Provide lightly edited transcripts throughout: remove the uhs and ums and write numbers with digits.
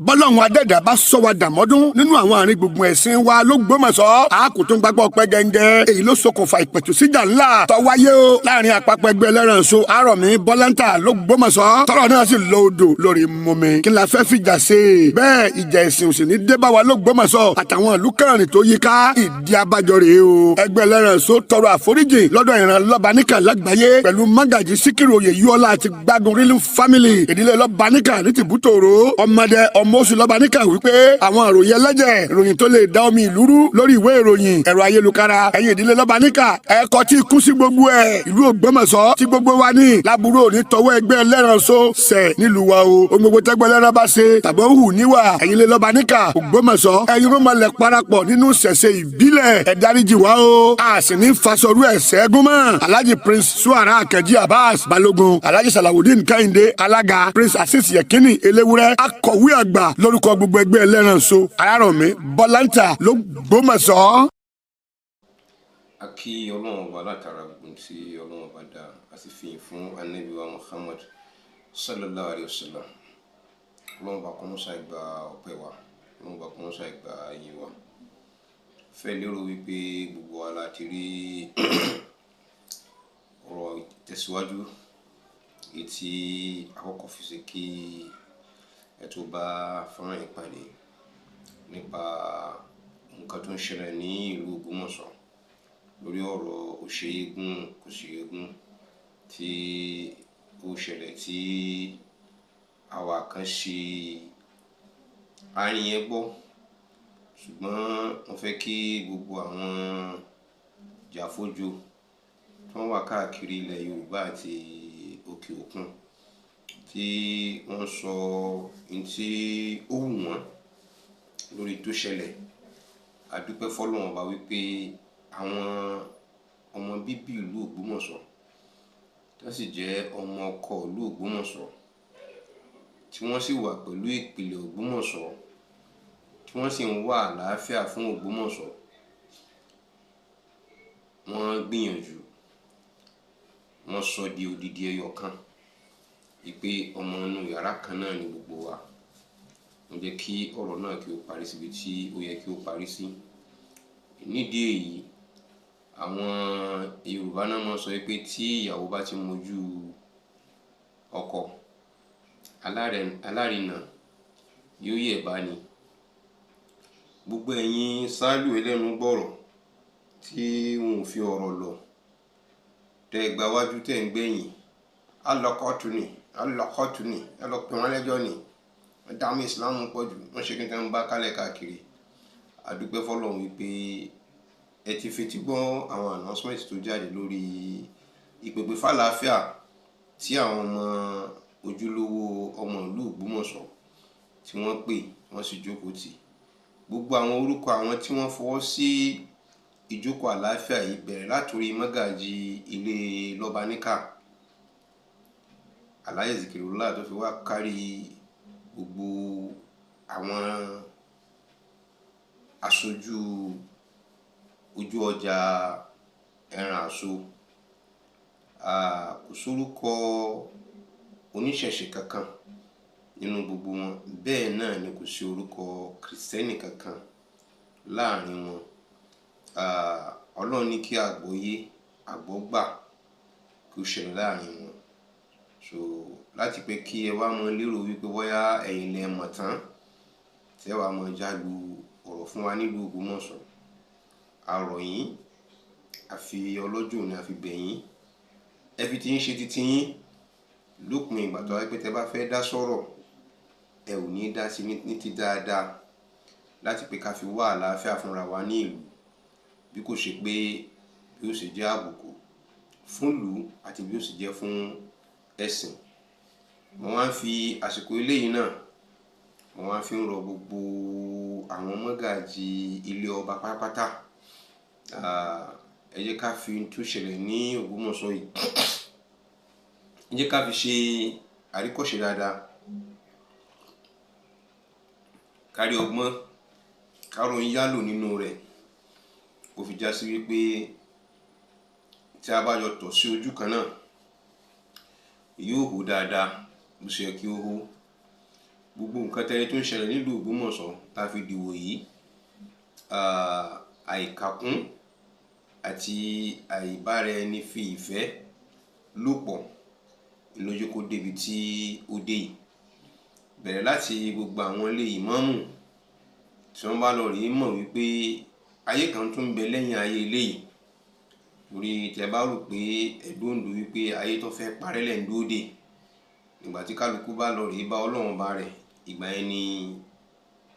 bọ́lọ́hun adẹ́dà bá sọ wa dàmọ́dún nínú àwọn àárín gbùngbùn ẹ̀sìn wa l'Ógbómọ̀ṣọ́ àákù tó ń gbàgbọ́ pẹ́ gẹ́ngẹ́ èyí ló ṣokùnfà ìpẹ̀tùsíjà ńlá tó wáyé o láàrin àpapọ̀ ẹgbẹ́ ẹlẹ́ranṣo Àrọ̀mí Bọ́láńtà l'Ógbómọ̀ṣọ́ tọ́rọ̀ náà sì lọ odò lórí mumi kí la fẹ́ fìjà ṣe bẹ́ẹ̀ ìjà ẹ̀sìn ò sì ní dé bá wa l'Ógbómọ̀ṣọ́ àtàwọn ìlú kẹrin tó yíká ìdí abájọ rèé o ẹgbẹ́ ẹlẹ́ranṣo tọrọ àforíjì lọ́dọ̀ ìran Lọ́baníkà lágbàáyé pẹ̀lú Mágàjí Síkírù Oyèyọ́lá àti Gbágun Real Family ìdílé Lọ́baníkà ní tìbútòrò ọmọdé ọmọ oṣù Lọ́baníkà wípé àwọn ìròyìn ẹlẹ́jẹ̀ ìròyìn tó lè dá omi ìlú rú lórí ìwé ìròyìn ẹ̀rọ ayélujára ẹ̀yin ìdílé Lọ́baníkà ẹ̀kọ́ tí kú sí gbogbo ẹ̀ ìlú Ògbómọ̀ṣọ́ tí gbogbo wa ní lábúrò ní tọwọ́ ẹgbẹ́ ẹlẹ́ranṣo sẹ̀ nílùú wa o ohun gbogbo tẹ́gbẹ́ ẹlẹ́ran bá ṣe tàbí ó hù níwà ẹ̀yin ilé Lọ́baníkà Ògbómọ̀ṣọ́ ẹ̀yin rúmọlẹ̀ parapọ̀ nínú ṣẹ̀ṣẹ̀ ìbílẹ̀ ẹ dáríjì wá o a sì ní fasọrú ẹ̀ṣẹ̀ gún mọ́ Alhaji Prince Suara Akànjí Abbas Balógun Alhaji Salawudeen Kẹ́hìndé alága Prince Asis Yekini Eléwúrẹ́ akọ̀wé àgbà lórúkọ gbogbo ẹgbẹ́ ẹlẹ́ranṣo Àrọ̀mí Bọ́láńtà l'Ógbómọ̀ṣọ́. a kí ọlọ́run ọba látara gbogbo tí ọlọ́run ọba dá a sì fi hàn fún Ànábì wa Muhammad sallallahu alayhi wa sallam ọlọ́run ọba kọ́mọ́sá ìgbà ọpẹ́ wa ọlọ́run ọba kọ́mọ́sá ìgbà ẹ̀yìn wa fẹ́ lérò wípé gbogbo wa láti rí ọ̀rọ̀ ìtẹ̀síwájú èyí tí àkọ́kọ́ fi ṣe kí ẹ tó bá fọ́nrán ìpàdé nípa nǹkan tó ń ṣẹlẹ̀ ní ìlú Ògbómọ̀ṣọ́ lórí ọ̀rọ̀ òṣèyégún kò ṣèyégún tí ó ṣẹlẹ̀ tí àwa kan ṣe àárín yẹn gbọ́ ṣùgbọ́n wọ́n fẹ́ kí gbogbo àwọn jàfójò tó ń wà káàkiri ilẹ̀ Yorùbá àti òkè òkun tí wọ́n sọ ohun tí ó wù wọ́n lórí tó ṣẹlẹ̀ a dúpẹ́ fọ́lọ́run ọba wípé àwọn ọmọ bíbí ìlú Ògbómọ̀ṣọ́ tó sì jẹ́ ọmọ ọkọ ìlú Ògbómọ̀ṣọ́ tí wọ́n sì wà pẹ̀lú ìpìlẹ̀ Ògbómọ̀ṣọ́ tí wọ́n sì ń wá àlàáfíà fún Ògbómọ̀ṣọ́ wọ́n gbìyànjú wọ́n sọ di odidi ẹyọ kan ìpè ọmọ inú yàrá kan náà ni gbogbo wa wọ́n jẹ́ kí ọ̀rọ̀ náà kí ó parí síbi tí ó yẹ kí ó parí sí nídìí èyí àwọn Yorùbá náà mọ̀ sọ pé tí ìyàwó bá ti mojú ọkọ alárinà yóò yẹ̀ bá ní gbogbo ẹ̀yin sálù ẹlẹ́nu gbọ́rọ̀ tí wọn ò fi ọ̀rọ̀ lọ tẹ́ gba wájú tẹ́ ń gbẹ̀yìn alọ́kọ́tù ni ẹ lọ pè wọ́n lẹ́jọ́ ni wọ́n dààmú ìsìláàmù pọ̀ jù wọ́n ṣe kí n tẹ́ ń bá kálẹ̀ káàkiri àdúpẹ́ fọ́lọ́run wípé ẹ ti fetí gbọ́ àwọn announcement tó jáde lórí ìpèpè fàlàáfíà tí àwọn ọmọ ojúlówó ọmọ ìlú Ògbómọ̀ṣọ́ tí wọ́n pè wọ́n sì jókòó tì gbogbo àwọn orúkọ àwọn tí wọ́n fọwọ́ sí ìjókòó àlàáfíà yìí bẹ̀rẹ̀ látòrí Mágàjí ilé Lọ́baníkà Alhaji Zikirullah tó fi wá kárí gbogbo àwọn aṣojú ojú ọjà ẹran àṣọ kò sórúkọ oníṣẹ̀ṣe kankan nínú gbogbo wọn bẹ́ẹ̀ náà ni kò sí orúkọ kìrìsìtẹ́nì kankan láàrin wọn Ọlọ́run ní kí àgbọ́yé àgbọ́gbà kí ó ṣẹlẹ̀ láàrin wọn so láti pé kí ẹ wá mọ lérò wípé bóyá ẹ̀yin lẹ mọ̀ tán tẹ́ wàá mọ jálu ọ̀rọ̀ fún wa nílùú Ògbómọ̀ṣọ́ àrọ̀ yín àfi ọlọ́jọ́ ni àfi bẹ̀yìn ẹ fi ti ń ṣe títí yín lópin ìgbà tó wáyé pé tẹ́ bá fẹ́ dá sọ̀rọ̀ ẹ ò ní dá sí ní ti dáadáa láti pé ká fi wá àlàáfíà fúnra wa ní ìlú bí kò ṣe pé bí ó sì jẹ́ àbùkù fún ìlú àti bí ó sì jẹ́ fún ẹ̀sìn mo wá ń fi àsìkò eléyìí náà mo wá ń fi ń rọ gbogbo àwọn Mágàjí ilé ọba pátápátá ẹ jẹ́ ká fi tó ṣẹlẹ̀ ní Ògbómọ̀ṣọ́ yìí ẹ jẹ́ ká fi ṣe àríkọ́ṣe dáadáa kárí ọgbọ́n kárò ń yálò nínú rẹ̀ kò fi já sí wípé tí a bá jọ tọ̀ sí ojú kan náà yóò hó dáadáa bó ṣe yẹ kí ó hó gbogbo nǹkan tẹ́lẹ̀ tó ń ṣẹlẹ̀ nílùú Ògbómọ̀ṣọ́ tá a fi dìwò yìí àìkàkún àti àìbára ẹni fi ìfẹ́ lò pọ̀ lójú kó débi tí ó dé yìí, bẹ̀rẹ̀ láti gbogbo àwọn ilé ìmáàmù tí wọ́n bá lọ rí mọ̀ wípé ayé kan tún ń bẹ lẹ́yìn ayé ilé yìí, torí tẹ́ bá rò pé ẹ̀dóǹdó wípé ayé tó fẹ́ parẹ́ lẹ́ ń dúró dè, nígbà tí kálukú bá lọ rí bá Ọlọ́run bá rẹ̀, ìgbà yẹn ni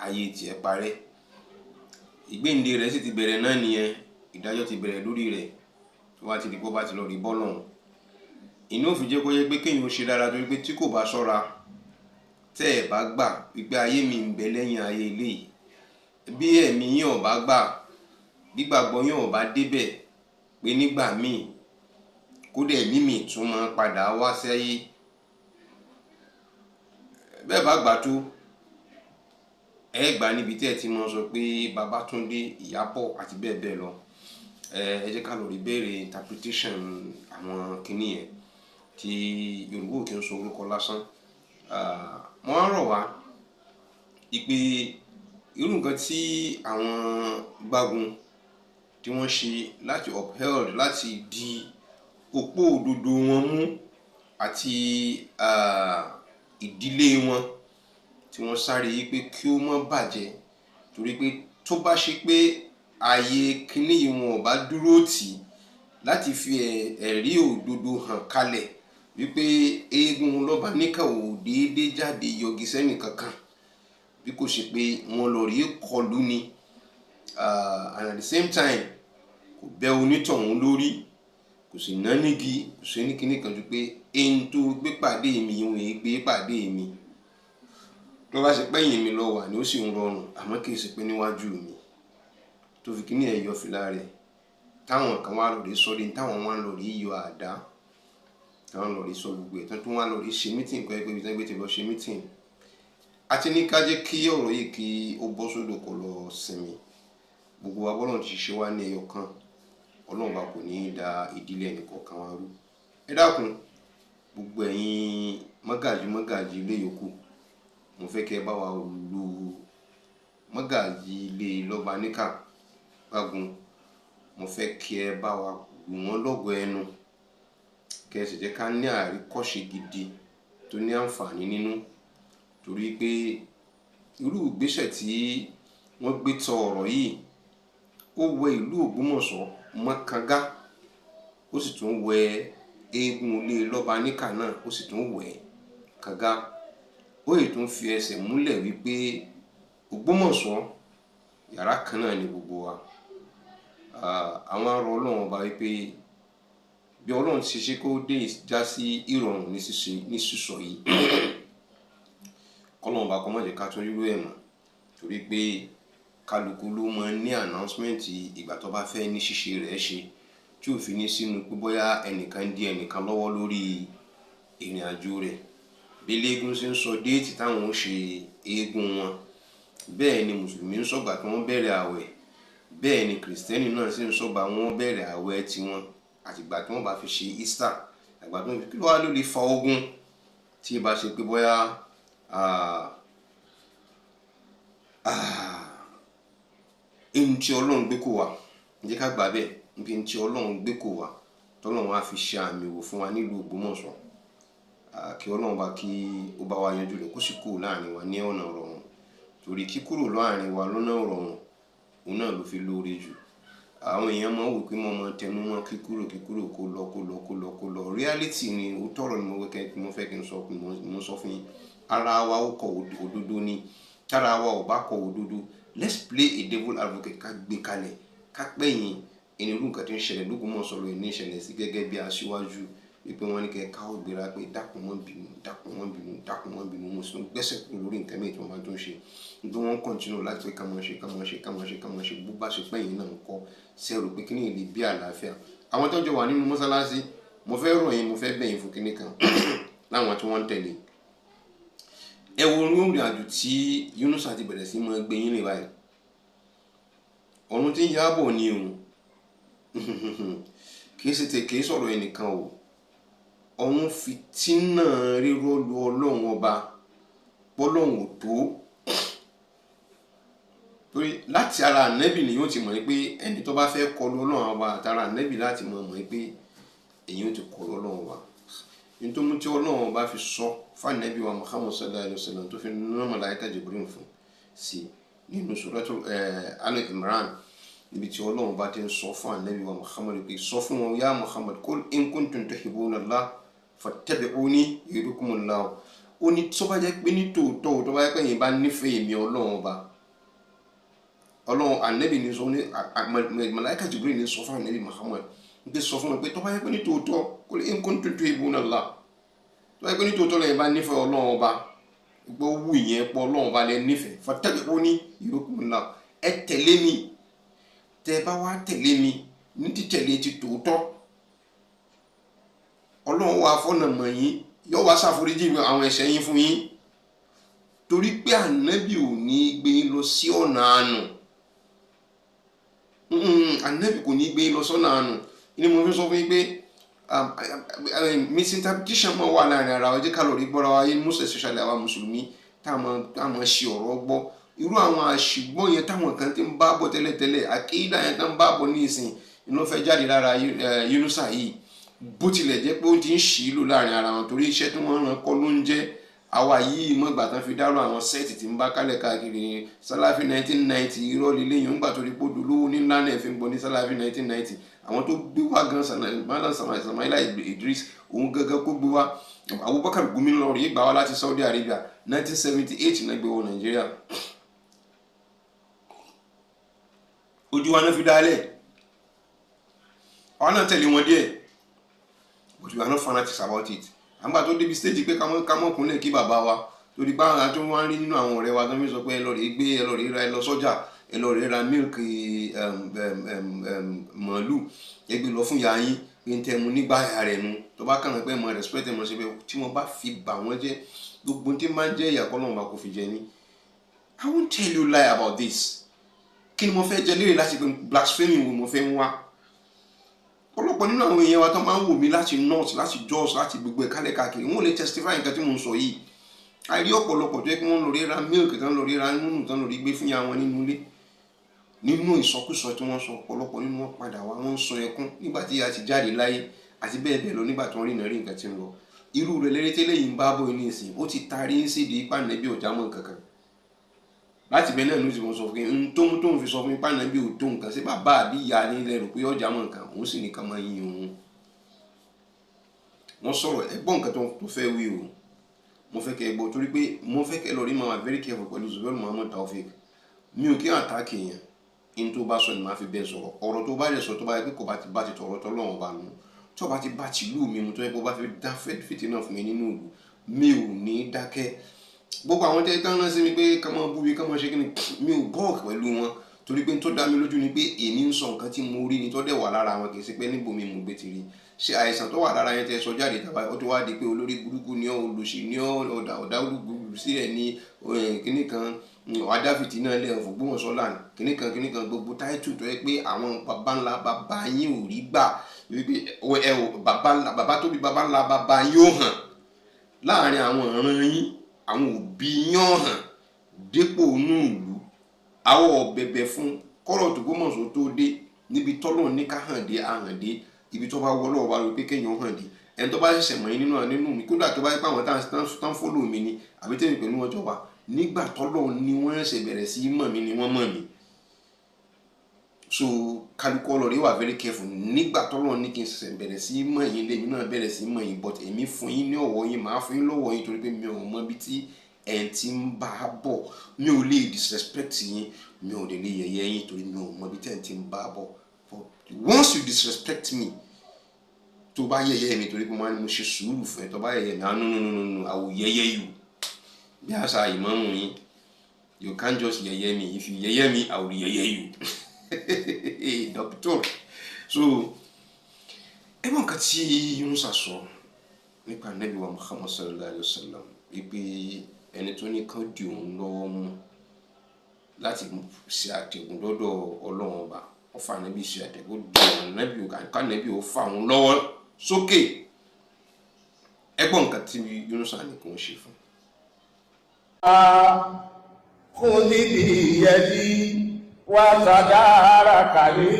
ayé tiẹ̀ parẹ́. Ìgbéǹde rẹ̀ sì ti bẹ̀rẹ̀ náà nìyẹn, ìdájọ́ ti bẹ̀rẹ̀ lórí rẹ̀ tó bá ti di pé ó bá ti lọ rí bọ́lọ́run. Inú òfin jẹ́ kó yẹ pé kéèyàn ó ṣe dára, torí pé tí kò bá ṣọ́ra, tẹ́ ẹ̀ bá gbà wípé ayé mi ń bẹ lẹ́yìn ayé ilé yìí, bí ẹ̀mí yín ò bá gbà, gbígbàgbọ́ yín ò bá débẹ̀ pé nígbà míì kódà ẹ̀mí mi tún máa padà wá sáyé, bẹ́ẹ̀ bá gbà tó ẹ gbà níbi tí ẹ ti mọ sọ pé Babátúndé, Ìyábọ̀ àti bẹ́ẹ̀ bẹ́ẹ̀ lọ. Ẹ jẹ́ ká lọ rí béèrè interpretation àwọn kinní yẹn tí Yorùbá ò kí ń sọ orúkọ lásán. Wọ́n á rọ̀ wá ìpè irú nǹkan tí àwọn gbágun tí wọ́n ṣe láti upheld, láti di òpó òdodo wọn mú àti ìdílé wọn tí wọ́n sáré yí pé kí ó má bàjẹ́, torí pé tó bá ṣe pé ààyè kinní yìí wọn ò bá dúró tì láti fi ẹ̀rí òdodo hàn kalẹ̀ wípé eégún Lọ́baníkà ò déédéé jáde yọgi sẹ́nì kankan, bí kò ṣe pé wọ́n lọ rí kọlù ni, and at the same time kò bẹ́ onítọ̀hún lórí, kò sì ná nígi, kò sí ní kinní kan ju pé ẹni tó gbé pàdé mi ìwọ̀n èé gbé pàdé mi, tó bá ṣe pẹ́yìn mi lọ wà ní ó sì ń rọrùn, àmọ́ kì í ṣe pé níwájú mi, tó fi kinní ẹ̀ yọ fìlà rẹ̀, táwọn kan wá lọ rí sọ́rí, táwọn wá lọ rí yọ àdá, táwọn lọ rí sọ gbogbo ẹ̀, tó wá lọ rí ṣe mítìn kọ́ ẹgbẹ́ ibi tí lọ ṣe mítìn. Àti ní ká jẹ́ kí ọ̀rọ̀ yìí kí ó bọ́ sódò kó lọ sinmi, gbogbo wa bọ́lọ̀ ti ṣe wá ní ẹyọ kan, Ọlọ́run bá kò ní í da ìdílé ẹnì kọ̀ọ̀kan wa rú. Ẹ dákun gbogbo ẹ̀yin mọ́gàjí ilé yòókù, mo fẹ́ kí ẹ bá wa lu mọ́gàjí ilé Lọ́baníkà Gbágun, mo fẹ́ kí ẹ bá wa lù wọ́n lọ́gọ̀ ẹnu, kí ẹ sì jẹ́ ká ní àríkọ́ṣe gidi tó ní àǹfààní nínú, torí pé irú ìgbésẹ̀ tí wọ́n gbé tọ ọ̀rọ̀ yìí ó wẹ ìlú Ògbómọ̀ṣọ́ mọ́ kànga, ó sì tún wẹ eégún ilé Lọ́baníkà náà, ó sì tún wẹ kànga, ó yìí tún fi ẹsẹ̀ múlẹ̀ wípé Ògbómọ̀ṣọ́ yàrá kan náà ni gbogbo wa. Àwọn arọ Ọlọ́run ọba wípé bí Ọlọ́run ti ṣe kó dé já sí ìrọ̀rùn ní sísọ yìí, kọ́lọ́run ọba kó má jẹ́ ká tún rírú ẹ̀ mọ́, torí pé kálukú ló mọ ní announcement ìgbà tó bá fẹ́ ní ṣíṣe rẹ̀ ṣe, tí ò fi ní sínú pé bóyá ẹnìkan dí ẹnìkan lọ́wọ́ lórí ìrìn àjò rẹ̀. Bí eléégún ṣe ń sọ déètì táwọn ó ṣe eégún wọn, bẹ́ẹ̀ ni mùsùlùmí ń sọ̀gbà tí wọ́n bẹ̀rẹ̀ àwẹ̀, bẹ́ẹ̀ ni kìrìsìtẹ́nì náà sì ń sọ̀gbà wọ́n bẹ̀rẹ̀ àwẹ̀ tiwọn, àtìgbà tí wọ́n bá fi ṣe Easter, àgbà tó ń fi kí ló wá ló lè fa ogun tí ìbá ṣe pé bóyá ẹni tí Ọlọ́run gbé kò wá, jẹ́ ká gbà bẹ́ẹ̀, níbi tí Ọlọ́run gbé kò wá tọ́lọ́run á fi ṣe àmì wò fún wa nílùú Ògbómọ̀ṣọ́, kí Ọlọ́run bá kí ó bá wa yanjú rẹ̀ kó sì kúrò láàrin wa ní ọ̀nà rọrùn, torí kíkúrò láàrin wa lọ́nà rọrùn òun náà ló fi lóore jù. Àwọn èèyàn máa ń wò pé mo máa tẹnu mọ́ kíkúrò kó lọ reality ni, ó tọrọ ni mo fẹ́ kí n sọ pé mo sọ fún yín, ara wa ó kọ òdodo ni, tára wa ò bá kọ òdodo, let's play a devil advocate, ká gbé kalẹ̀, ká pẹ̀yìn ẹni irú nǹkan tí ń ṣẹlẹ̀ l'Ógbómọ̀ṣọ́ lọ ní ìṣẹ̀lẹ̀ sí gẹ́gẹ́ bí aṣíwájú, wípé wọ́n ní kẹ́ káwọ́ gbéra pé dákun wọ́n bínú, mo sì ń gbẹ́sẹ̀ kúrò lórí nǹkan mìíràn tí wọ́n bá tó ń ṣe, nítorí wọ́n continue láti pé ká máa ṣe bó bá ṣe pẹ́yìn náà ń kọ́ sẹ́rù pé kí ní ilé bí àlàáfíà. Àwọn tó jọ wà nínú mọ́sálásí, mo fẹ́ rọ̀ yín, mo fẹ́ bẹ̀yìn fún kinní kan láwọn tí wọ́n ń tẹ̀lé. Ẹ wo orin àjò tí Yunusa ti bẹ̀rẹ̀ sí máa gbé yín rìn báyìí, ọ̀run tí ń yábọ̀ ni o, kì í sọ̀rọ̀ ẹnìkan o, ọ̀run fìtínà rírọ́ lu Ọlọ́run ọba, bọ́lọ́hun ò tó torí láti ara ànẹ́bì ni yóò ti mọ̀ pé ẹni tó bá fẹ́ kọlu Ọlọ́run ọba àtàrà ànẹ́bì láti mọ̀ pé èyí ó ti kọlu Ọlọ́run ọba nítorí mú tí Ọlọ́run ọba fi sọ fánẹ́bì wa Muhammad sallallahu alaihi wasallam tó fi nínú màláíkà Jibril fún sí nínú Suratul Al-Imran níbi tí Ọlọ́run bá ti ń sọ fún ànẹ́bì wa Muhammad pé sọ fún wọn ya Muhammad qul in kuntum tuhibbuna Allah fattabi'uni yuhbibkumullah ó ní tó bá jẹ́ pé ní tòótọ́ tó bá jẹ́ pé yín bá nífẹ̀ẹ́ mi Ọlọ́run ọba Ọlọ́run ànẹ́bì ní sọ ní màláíkà Jibril ní sọ fún ànẹ́bì Muhammad ní sọ fún wọn pé tó bá jẹ́ pé ní tòótọ́ qul in kuntum tuhibbuna Allah tó bá jẹ́ pé ní tòótọ́ lẹ́yìn bá nífẹ̀ẹ́ Ọlọ́run ọba gbọ́ wù yẹn pọ̀ Ọlọ́run ọba lẹ́ nífẹ̀ẹ́ fattabi'uni yuhbibkumullah ẹ tẹ̀lé mi tẹ́ bá wá tẹ̀lé mi ní títẹ̀lé ti tòótọ́ Ọlọ́run wá fọ́nà mọ̀ yín yóò wá ṣàforíjì àwọn ẹ̀ṣẹ̀ yín fún yín torí pé ànábì ò ní gbé lọ sí ọ̀nà àánú ànábì kò ní gbé lọ sọ́nà àánú ní mo fi sọ fún yín pé misinterpretation máa wà láàrin ara wa jẹ́ ká lọ rí gbọ́ra wa yé most especially àwa mùsùlùmí táwọn ṣe ọ̀rọ̀ gbọ́ irú àwọn àṣìgbọ́n yẹn táwọn kan ti ń bá bọ̀ tẹ́lẹ̀tẹ́lẹ̀ àkídà yẹn kan bá bọ̀ ní ìsìn iná fẹ́ jáde lára Yunusa yìí bó tilẹ̀ jẹ́ pé ó ti ń ṣì í lò láàrin ara wọn torí iṣẹ́ tí wọ́n ràn kọ́ ló ń jẹ́ àwa yìí mọ́gbà tán fi dárò àwọn sẹ́ẹ̀tì tí ń bá kálẹ̀ káàkiri Salafi 1990 irọ́ lílé yìí ń gbà torí pé olówó ní ńlá náà fi ń gbọ́ ní Salafi 1990 àwọn tó gbé wá gan Samaila Idris òun gangan kó gbé wá Abubakar Gumi lọ rí gbà wá láti Saudi Arabia 1978 náà gbé wọ Nàìjíríà ojú wa náà fi dálẹ̀ àwọn náà tẹ̀lé wọn díẹ̀ but we are not fanatics about it àgbà tó débi stage pé kámọ́ kúnlẹ̀ kí bàbá wa torí bá àwọn tó wá ń rí nínú àwọn ọ̀rẹ́ wa tó ń sọ pé ẹ lọ rí gbé ẹ lọ rí ra ẹ lọ sọ́jà ẹ lọ rí ra milk màálù ẹ gbé lọ fún ìyá yín pé ń tẹ́ mu nígbà ìyá rẹ̀ nu tó bá kàn pé mọ respect ẹ mọ ṣe pé tí wọ́n bá fi bà wọ́n jẹ́ gbogbo tí máa ń jẹ́ ìyàkọ́ náà bá kò fi jẹ ní. I won't tell you lie about this kí ni mo fẹ́ jẹ léèrè láti pé blasphemy wo mo fẹ́ ń wá ọ̀pọ̀lọpọ̀ nínú àwọn èèyàn wa tó máa ń wò mí láti north láti Jos láti gbogbo ẹ̀kálẹ̀ káàkiri wọ́n lè testify nǹkan tí mo ń sọ yìí àìrí ọ̀pọ̀lọpọ̀ tó yẹ kí wọ́n lọ rí ra milk tán lọ rí ra nínú tán lọ rí gbé fún ya wọn nínú ilé nínú ìsọkúsọ tí wọ́n sọ ọ̀pọ̀lọpọ̀ nínú wọn padà wá wọ́n ń sọ ẹkún nígbà tí a ti jáde láyé àti bẹ́ẹ̀ bẹ́ẹ̀ lọ nígbà tí wọ́n rí náà rí nǹkan tí ń lọ irú rẹ̀ lẹ́rẹ́tẹ́lẹ̀ yìí ń bá bọ̀ ní ìsìn ó ti tarí ń sídi ipá nẹ́bí ọ̀já mọ́ kankan láti bẹ́ẹ̀ náà ló ti wọ́n sọ fún mi tóun fi sọ fún mi ipá nẹ́bí ò tó nǹkan sí bàbá àbí ìyá nílẹ̀ rò pé ọ̀já mọ́ nǹkan òun sì nìkan máa yin òun wọ́n sọ̀rọ̀ ẹgbọ́n nǹkan tó fẹ́ wí o mo fẹ́ kẹ́ gbọ́ torí pé mo fẹ́ kẹ́ lọ rí máa very careful pẹ̀lú Zubairu Muhammad Taofeek mi ò kí àtàkì yẹn in tó bá sọ ni máa fi bẹ́ẹ̀ sọ̀rọ̀ ọ̀rọ̀ tó bá yẹ sọ tó bá yẹ pé kò bá ti bá ti tọ̀rọ̀ tọ́lọ́wọ́n bá nu tó bá ti bá ti lù mí mu tó yẹ kó bá fi dá fìtì náà fún mi nínú ìlú mi ò ní dákẹ́ gbogbo àwọn tẹ́ tán rán sí mi pé ká máa bú mi ká máa ṣe kí ni mi ò bọ́ọ̀kì pẹ̀lú wọn torí pé tó dá mi lójú ni pé èmi ń sọ nǹkan tí mo rí ni tó dẹ̀ wà lára wọn kì í ṣe pé níbo mi mo gbé ti rí ṣe àìsàn tó wà lára yẹn tẹ́ sọ jáde tàbá ó ti wá di pé olórí burúkú ni ọ́ olùsì ni ọ́ ọ̀dà olùgbùgbù sílẹ̀ ní kíní kan adáfìtì náà lẹ̀ Ògbómọ̀ṣọ́ kíní kan gbogbo táìtù tó yẹ pé àwọn baba ńlá baba yín ò rí gbà wípé baba tó bí baba ńlá baba yín ó hàn láàrin àwọn ọ̀ràn yín àwọn òbí yín ó hàn dépò inú ìlú àwọ̀ bẹ̀bẹ̀ fún kọ́rọ̀ t'Ògbómọ̀ṣọ́ tó dé níbi tọ́lọ̀ ní ká hàn dé àhàn dé ibi tó bá wọlọ́ wà lórí pé kéèyàn hàn dé ẹni tó bá ṣẹ̀ṣẹ̀ mọ̀ yín nínú mi kódà tó bá yẹ pé àwọn tán fọ́lò mi ni àbí tẹ́mi pẹ̀lú wọn jọba nígbà tọ́lọ̀ ni wọ́n ṣe bẹ̀rẹ̀ sí mọ̀ mí ni wọ́n mọ̀ mí so kálukú ọlọ́rí wà very careful nígbà tọ́lọ̀ ní kí n ṣẹ̀ṣẹ̀ bẹ̀rẹ̀ sí mọ̀ yín lèmi náà bẹ̀rẹ̀ sí mọ̀ yín but èmi fún yín ní ọ̀wọ̀ yín màá fún yín lọ́wọ́ yín torí pé mi ò mọ ibi tí ẹ̀ ti ń bá a bọ̀ mi ò lè disrespect yín mi ò lè yẹ̀yẹ́ yín torí mi ò mọ ibi tí ẹ̀ ti ń bá a bọ̀ once you disrespect me tó bá yẹ̀yẹ́ mi torí pé mo ṣe sùúrù fún ẹ tó bá yẹ̀yẹ́ mi I will yẹ̀yẹ́ you bí àṣà ìmáàmù yín you can't just yẹ̀yẹ́ mi if you yẹ̀yẹ́ mi I will yẹ̀yẹ́ you doctor so ẹgbọ́n nǹkan tí Yunusa sọ nípa Ànábì wa Muhammad sallallahu alayhi wa sallam wípé ẹni tó ní kán di òun lọ́wọ́ mú láti ṣe àtẹ̀gùn lọ́dọ̀ Ọlọ́run ọba ó fa Ànábì ṣe àtẹ̀gùn di Ànábì Ànábì ó fa òun lọ́wọ́ sókè ẹgbọ́n nǹkan tí Yunusa ní kò ń ṣe fún خذ بيدي وتداركني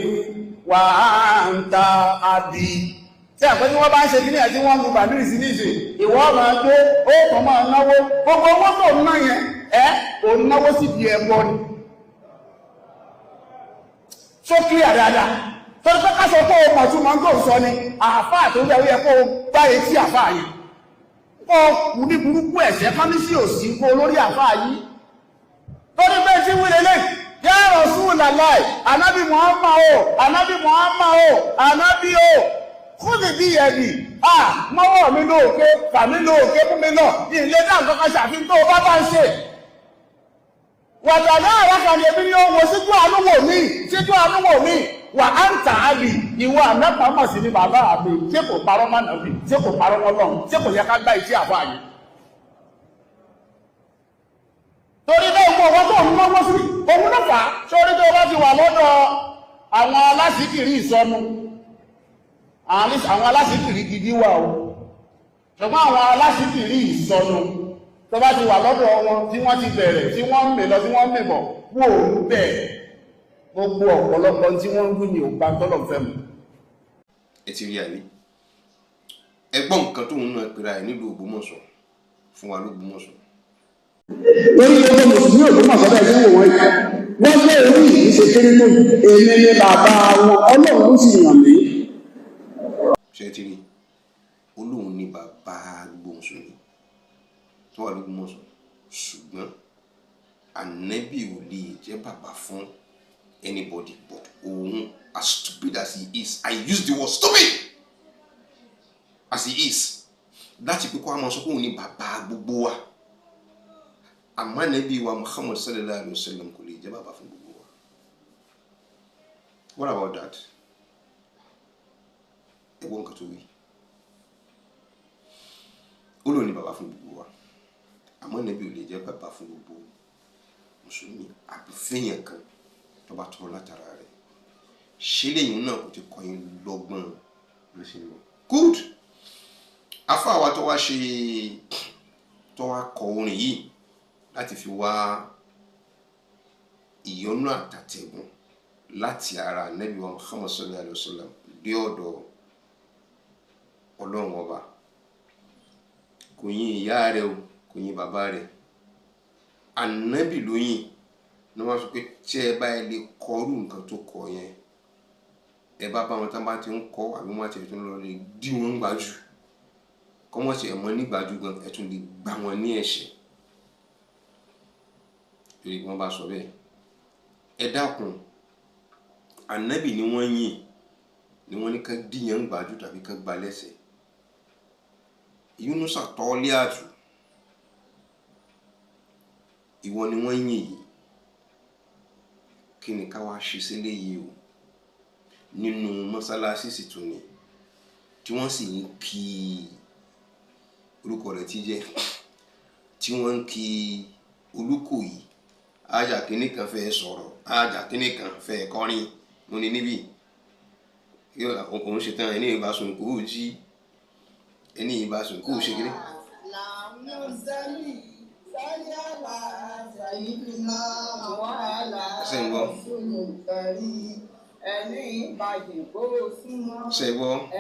وأنت أبي. Tí àpẹ́ tí wọ́n bá ń ṣe kíní àti wọ́n ń gbà ní ìsìn níṣe, ìwọ máa gbé, ó kàn máa náwó, gbogbo owó tó ń ná yẹn, ò náwó sí di ẹbọ ni. Ṣó kílíà dáadáa, torí pé ká sọ pé o mọ̀ tún máa ń tó sọ ni, àáfàá tó yẹ kó o gbáyé tí àáfàá yìí. Kó o kù ní burúkú ẹ̀ṣẹ̀ ká ní sí òsì kó olórí àáfàá yìí. Torí pé tí wílé lẹ́yìn, yá Rasulullah, ànábì Muhammad o, ànábì Muhammad o, ànábì o. Kúrò bí ẹ̀dì, mọ́wọ́ mi lóòké, fàmí lóòké fún mi náà, ilé náà kankan ṣàfihàn tó bá bá ń ṣe. Wàtà náà rákàní ẹbí ni ó wo síjú àánúwò mi, wà á ń tà á bì, ìwọ àmẹ́pàá mọ̀ sí ní bàbá àbí, tí kò parọ́ mọ́ nàbí, tí kò parọ́ mọ́ lọ́run, tí kò yẹ ká gbá iṣẹ́ àbọ̀ àyè. Torí bẹ́ẹ̀ gbọ́ ọwọ́ tó ń lọ́wọ́ sí, òun ló fà á, sórí tó bá ti wà lọ́dọ̀ àwọn alásìkiri ìsọnù. Àwọn alásìkiri gidi wà o, ṣùgbọ́n àwọn alásìkiri ìsọnù tó bá ti wà lọ́dọ̀ wọn tí wọ́n ti bẹ̀rẹ̀ tí wọ́n ń mè lọ tí wọ́n ń mè bọ̀ wò ó bẹ́ẹ̀ gbogbo ọ̀pọ̀lọpọ̀ tí wọ́n ń gún ní ògbà tọ́lọ̀ fẹ́ mu. Ẹ ti rí àrí ẹgbọ́n nǹkan tó ń ná ìpera ẹ̀ nílùú Ògbómọ̀ṣọ́ fún wa l'Ógbómọ̀ṣọ́. Lórí ọjọ́ Mùsùlùmí Ògbómọ̀ṣọ́ bẹ́ẹ̀ tí wọ́n yìí wọ́n lé orí yìí ṣe kéré tó èmi ní bàbá wọn Ọlọ́run ló sì yàn mí. Ṣé ti rí Olóhun ní bàbá gbogbo Mùsùlùmí tó wà l'Ógbómọ̀ṣọ́, ṣùgbọ́n ànábì ò lè jẹ́ bàbá fún anybody but òun, as stupid as he is, I use the word stupid as he is, láti pé kó a máa sọ pé òun ní bàbá gbogbo wa, àmọ́ ànábì wa Muhammad sallallahu alayhi wa sallam kò lè jẹ́ bàbá fún gbogbo wa. What about that? Ẹ̀gbọ́n nǹkan tó wí, Olóhun ní bàbá fún gbogbo wa, àmọ́ ànábì ò lè jẹ́ bàbá fún gbogbo Mùsùlùmí àbí fẹ́yàn kan tó bá tọrọ látara rẹ̀. Ṣé lẹ́yìn náà kò ti kọyìn lọ́gbọ́n ló ṣe lọ? Good. Afáwa tó wá kọ orin yìí láti fi wá ìyọ́nú àtàtẹ̀gùn láti ara Ànábì wa Muhammad sallallahu alayhi wa sallam dé ọ̀dọ̀ Ọlọ́run ọba. Kò yìn ìyá rẹ̀ o, kò yìn bàbá rẹ̀. Ànábì ló yìn ní wọ́n sọ pé tí ẹ bá lè kọrú nǹkan tó kọ yẹn, ẹ bá wọn tán bá ti ń kọ́ àbí wọ́n ti ẹ̀ tún lọ lè dí wọn gbájú, kọ́ wọ́n ti ẹ̀ mọ́ nígbàjú gan, ẹ̀ tún lè gbá wọn ní ẹ̀ṣẹ̀. Torí wọ́n bá sọ bẹ́ẹ̀, ẹ dákun, Ànábì ni wọ́n yìn, ni wọ́n ní ká díyàn gbájú tàbí ká gbá lẹ́sẹ̀. Yunusa tọ́lé àtù, ìwọ ni wọ́n yìn yìí, kí ni ká wá ṣe sílé yìí o? Nínú mọ́sálásí sì tún ni tí wọ́n sì ń kí orúkọ rẹ̀ tí jẹ́, tí wọ́n ń kí Olúkòyí, ájà kínní kan fẹ́ sọ̀rọ̀, ájà kínní kan fẹ́ kọrin, mo ní níbí òun ṣe tán ẹni ìbásùn kò jí, ẹni ìbásùn kò ṣe kéré. Ẹni ìbàjẹ́ kó súnmọ́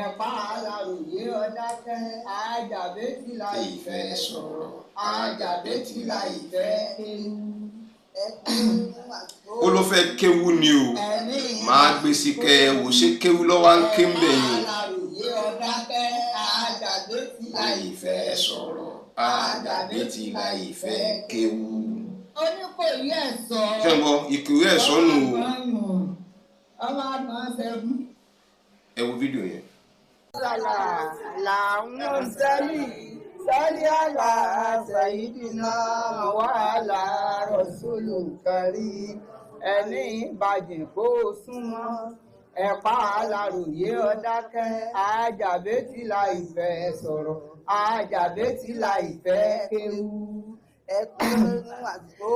ẹ̀pá aláròyé ọ̀dákẹ́ àjàbẹ́tìlá ìfẹ́ sọ̀rọ̀ àjàbẹ́tìlá ìfẹ́ kéwú. Ó ló fẹ́ kéwú ni o, máa gbé sí kẹ wò ṣe kéwú lọ́wọ́ ń ké ń bẹ̀yìn. Aláròyé ọ̀dákẹ́ àjàbẹ́tìlá ìfẹ́ sọ̀rọ̀ àjàbẹ́tìlá ìfẹ́ kéwú. Oníkòyí ẹ̀sọ́. Ṣé ń bọ Ìkòyí ẹ̀sọ́ nù o? Ẹ wo fídíò yẹn. Làwọn sẹ́lí àlà Sayyidina wàhálà Rasulu kárí ẹni ìbàjẹ́ kó súnmọ́ ẹ̀pá aláròyé ọ̀dákẹ́ àjàbẹ́tìlá ìfẹ́ sọ̀rọ̀ àjàbẹ́tìlá ìfẹ́ kéwú. Ẹ̀kún àgbo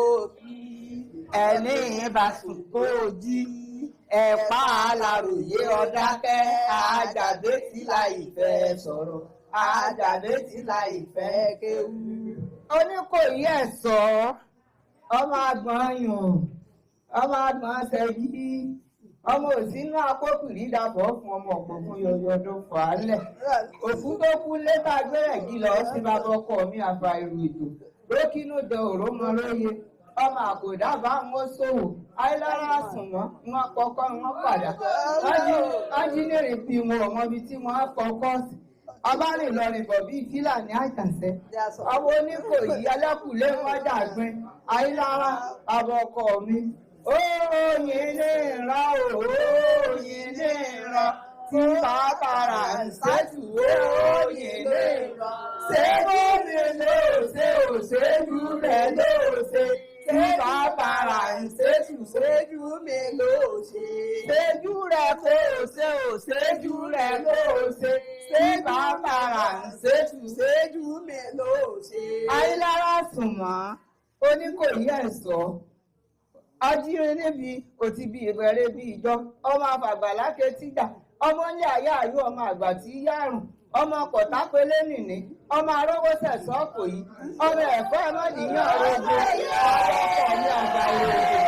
ẹni ìbásùn kó jí. Ẹ̀pá aláròyé ọ̀dákẹ́ àjàbẹ́tìlá ìfẹ́ sọ̀rọ̀ àjàbẹ́tìlá ìfẹ́ kéwú. Oníkòyí ẹ̀sọ́ ọmọ àgbọ̀n yùn ọmọ àgbọ̀n ṣẹ́gi ọmọ òsínú akókùnrí dàpọ̀ fún ọmọ òpópónà yọyọdún fàálẹ̀ òkú tó kú létà gbẹ̀rẹ̀ gí lọ sí bàbá ọkọ mi àfà ìrù ètò lókínú dẹ òró mọ lóye ọmọ àkòdá bá wọn ṣòwò ayélujára sùn wọn kọkọ wọn padà ájínírì bí wọn ọmọ ibi tí wọn kọkọ sí ọbárìn lọrin bọ̀ bíi fílàní àjàṣẹ àwọn Oníkòyí ẹlẹ́kùlé wọn dàgbin ayélujára bàbá ọkọ mi oyin lè ra oyin lè ra tí bàbára ń ṣètù oyin lè ra ṣé omi lóòṣè òṣèlú rẹ lóòṣè tí bàbára ń ṣètù ṣéjú mi lóòṣè ṣéjú rẹ kóòṣè òṣèjú rẹ lóòṣè tí bàbára ń ṣètù ṣéjú mi lóòṣè. ayélujára sùn mọ́ Oníkòyí ẹ̀sọ́ ajíire níbi kò ti bí ìbẹ̀rẹ̀ bí ìjọ ọmọ àfàgbàlákè tíjà ọmọ ilé ayé àyú ọmọ àgbà tí yárùn ọmọ kọ̀tápélé nìní ọmọ arówósẹ̀ sọ́ọ̀kò yìí ọmọ ẹ̀fọ́ ẹmọ́dìyàn ọ̀rọ̀gbọ̀ ọmọ mi àgbà ìrògbò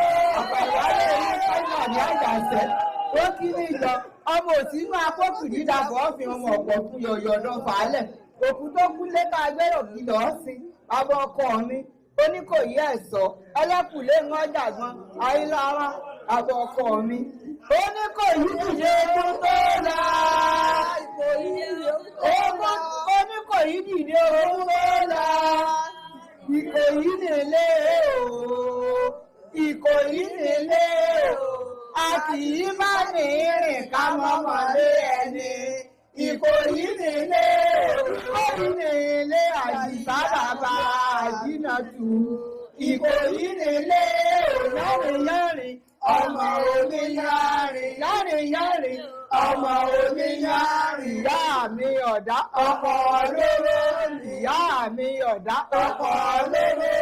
àpàlùwálé ní káyọ̀ ní àjàṣẹ́ ó kí ní ìjọ ọmọ òsínú akókùnrin dàbọ̀ ọ̀fìn ọmọ ọ̀pọ̀ fún yọ̀yọ̀dọ̀ fàálẹ̀ òkú tó kú létà gbẹ́rọ̀ kí lọ́ọ́ sí abọ́ ọkọ mi Oníkòyí ẹ̀sọ́ ẹlẹ́kùlé wọn dàgbọ́n ayélujára àbọ̀ ọkọ mi Oníkòyí dìde ogun tó la Oníkòyí dìde ogun tó la Ìkòyí nílé o Ìkòyí nílé o a kì í bá ní rìn ká mọ́mọ́lé ẹni Ìkòyí nílé Ìkòyí nílé àjìsá bàbá àjínàtù Ìkòyí nílé yánrìnyánrìn ọmọ oníyánrìn yánrìnyánrìn ọmọ oníyánrìn ìyá mi ọ̀dá ọkọ lóró ìyá mi ọ̀dá ọkọ lóró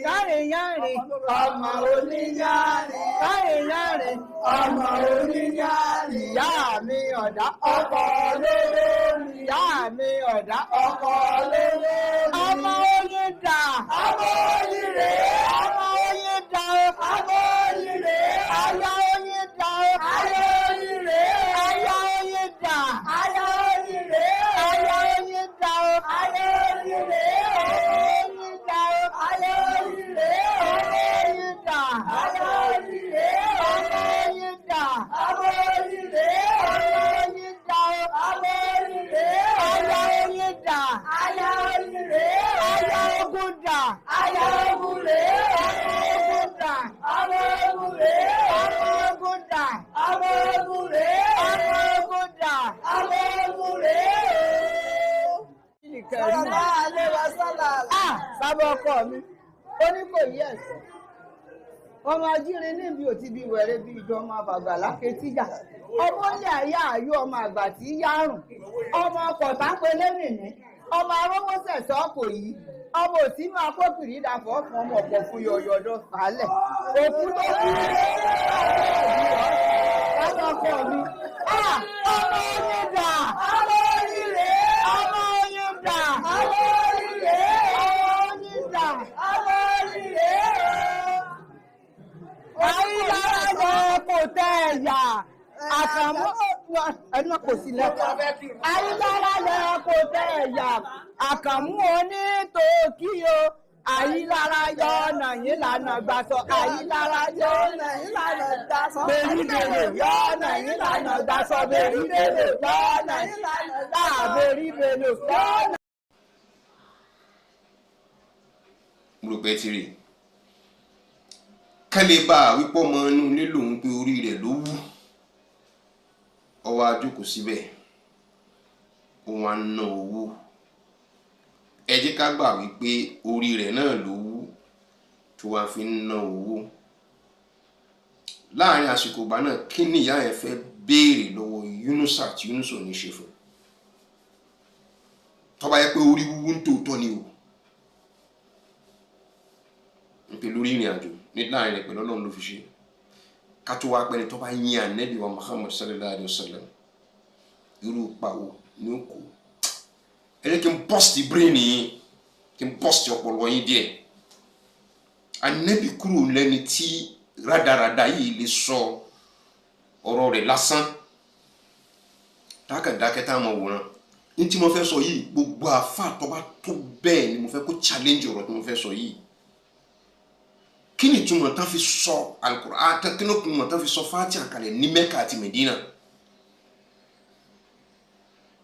yánrìnyánrìn ọmọ oníyánrìn yánrìnyánrìn ọmọ oníyánrìn ìyá mi ọ̀dá ọkọ lóró ìyá mi ọ̀dá ọkọ lóró ọmọ oyin dà ọmọ oyin rèé ọmọ oyin dà ọmọ oyin rèé aya oyin dà aya oyin rèé aya oyin dà aya oyin rèé aya oyin dà aya oyin rèé oyin dà aya oyin rèé oyin dà aya oyin rèé oyin dà aya oyin rèé oyin dà aya oyin rèé aya oyin dà aya oyin rèé aya ogun dà aya ogun rèé ogun dà aya ogun rèé ogun dà aya ogun rèé ogun dà aya ogun rèé. Sábà ọkọ mi Oníkòyí ẹ̀sọ́ ọmọ ajíire níbi òtí bí wẹ̀rẹ̀ bí ìjọ ọmọ àfàgbàlákè tíjà ọmọ ilé ayé àyú ọmọ àgbà tí yárùn ọmọ kọ̀tápélé nìní ọmọ arówósẹ̀ sọ́ọ̀kò yìí ọmọ òsínú akókùnrin dàpọ̀ fún ọmọ ọ̀pọ̀ fún yọ̀yọ̀dọ̀ fàálẹ̀ òkú tó kú lábọ̀ ọkọ mi ọmọ oyin dà ọmọ oyin rèé ọmọ oyin dà ọmọ oyin rèé ọmọ oyin dà ọmọ oyin rèé. Ayélujára kò tẹ ẹ̀yà àkàmú ẹnu kò sí lẹ́kọ̀ọ́. Ayélujára kò tẹ ẹ̀yà àkàmú onítòkí o. Ayélujára yọ ọ̀nà yìí lànà gbàsọ. Ayélujára yọ ọ̀nà yìí lànà gbàsọ. Bèríbèrè yọ ọ̀nà yìí lànà gbàsọ. Bèríbèrè yọ ọ̀nà yìí lànà gbàsọ. Bèríbèrè yọ ọ̀nà. Mo rò pé ti rí kẹ́lẹ́ bá wípọ́ ọmọ inú ilé lòun pé orí rẹ̀ ló wú ọwọ́ ajókòó síbẹ̀ òun á ná owó ẹ jẹ́ ká gbà wípé orí rẹ̀ náà ló wú tó wá fi ń ná owó láàrin àsìkò ìgbà náà kí ni ìyá yẹn fẹ́ béèrè lọ́wọ́ Yunusa tí Yunusa ò ní ṣe fún tó bá yẹ pé orí wúwú ń tòótọ́ ni o ń pè lórí ìrìn àjò ní láàrin rẹ̀ pẹ̀lú Ọlọ́run ló fi ṣe ká tó wá pẹ́ni tó bá yín Ànábì wa Muhammad sallallahu alayhi wa sallam irú pàwọ́ ní òkú ẹ jẹ́ kí n bọ́ọ̀sì brain yìí kí n bọ́ọ̀sì ọpọlọ yín díẹ̀ Ànábì kúrò lẹ́ni tí rádaràda yìí lè sọ ọ̀rọ̀ rẹ̀ lásán dákẹ́dákẹ́ tá a mọ̀ wòran ní tí mo fẹ́ sọ yìí gbogbo àfáà tó bá tó bẹ́ẹ̀ ni mo fẹ́ kó challenge ọ̀rọ̀ tí mo fẹ́ sọ yìí kí ni túmọ̀ tán fi sọ Al-Qur'an kí ni túmọ̀ tán fi sọ Fatiha kalẹ̀ ní Mẹ́kà àti Mẹ́dínà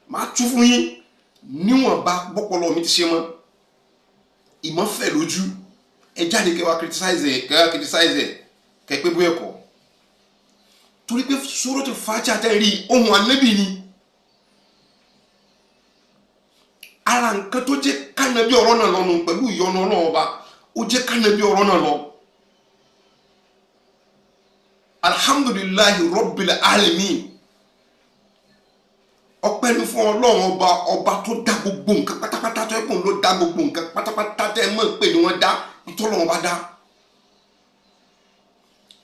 máa tú fún yín níwọ̀nba bọ́pọlọ mi ti ṣe mọ́ ìmọ̀ fẹ́ lójú ẹ jáde kẹwàá criticize kẹ pé bóyá ẹ̀kọ́ torí pé Suratul Fatiha àtẹ́rí ohun Ànábì ni ara nǹkan tó jẹ́ kánàbí ọ̀rọ̀ náà lọ́nu pẹ̀lú ìyọ́nú Ọlọ́run Ọba ó jẹ́ kánàbí ọ̀rọ̀ náà lọ alhamdulillahi rabbil alamin ọpẹ́ ni fún Ọlọ́run ọba tó dá gbogbo nǹkan pátápátá tó ẹ̀kùn ló dá gbogbo nǹkan pátápátá tẹ́ mọ̀ pé ni wọ́n dá ìtọ́lọ́run bá dá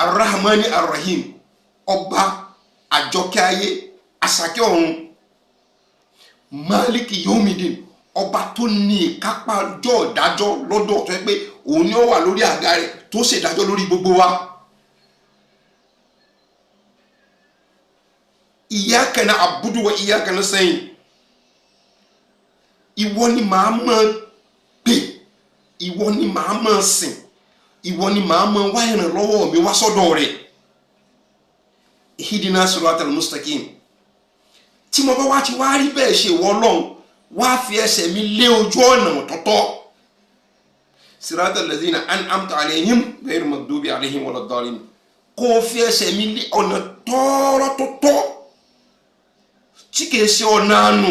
arrahmani arrahim ọba àjọkẹ́ ayé àsàkẹ́ ọ̀run maliki yomidin ọba tó ní ìkápá ọjọ́ ìdájọ́ lọ́dọ̀ tó yẹ pé òun ni ó wà lórí àga rẹ̀ tó ṣèdájọ́ lórí gbogbo wa iyyaka na'budu wa iyyaka nasta'in ìwọ ni màá máa pè ìwọ ni màá máa sìn ìwọ ni màá máa wá ìrànlọ́wọ́ mi wá sọ́dọ̀ rẹ̀ ihdina siratal mustaqim tí mo bá wá ti wá rí bẹ́ẹ̀ ṣe ìwọ Ọlọ́run wá fi ẹsẹ̀ mi lé ojú ọ̀nà tọ́tọ́ siratal ladhina an'amta alayhim ghayril maghdubi alayhim waladdallin kó fi ẹsẹ̀ mi lé ọ̀nà tọ́rọ́ tọ́tọ́ tí kìí ṣe ọ̀nà àánú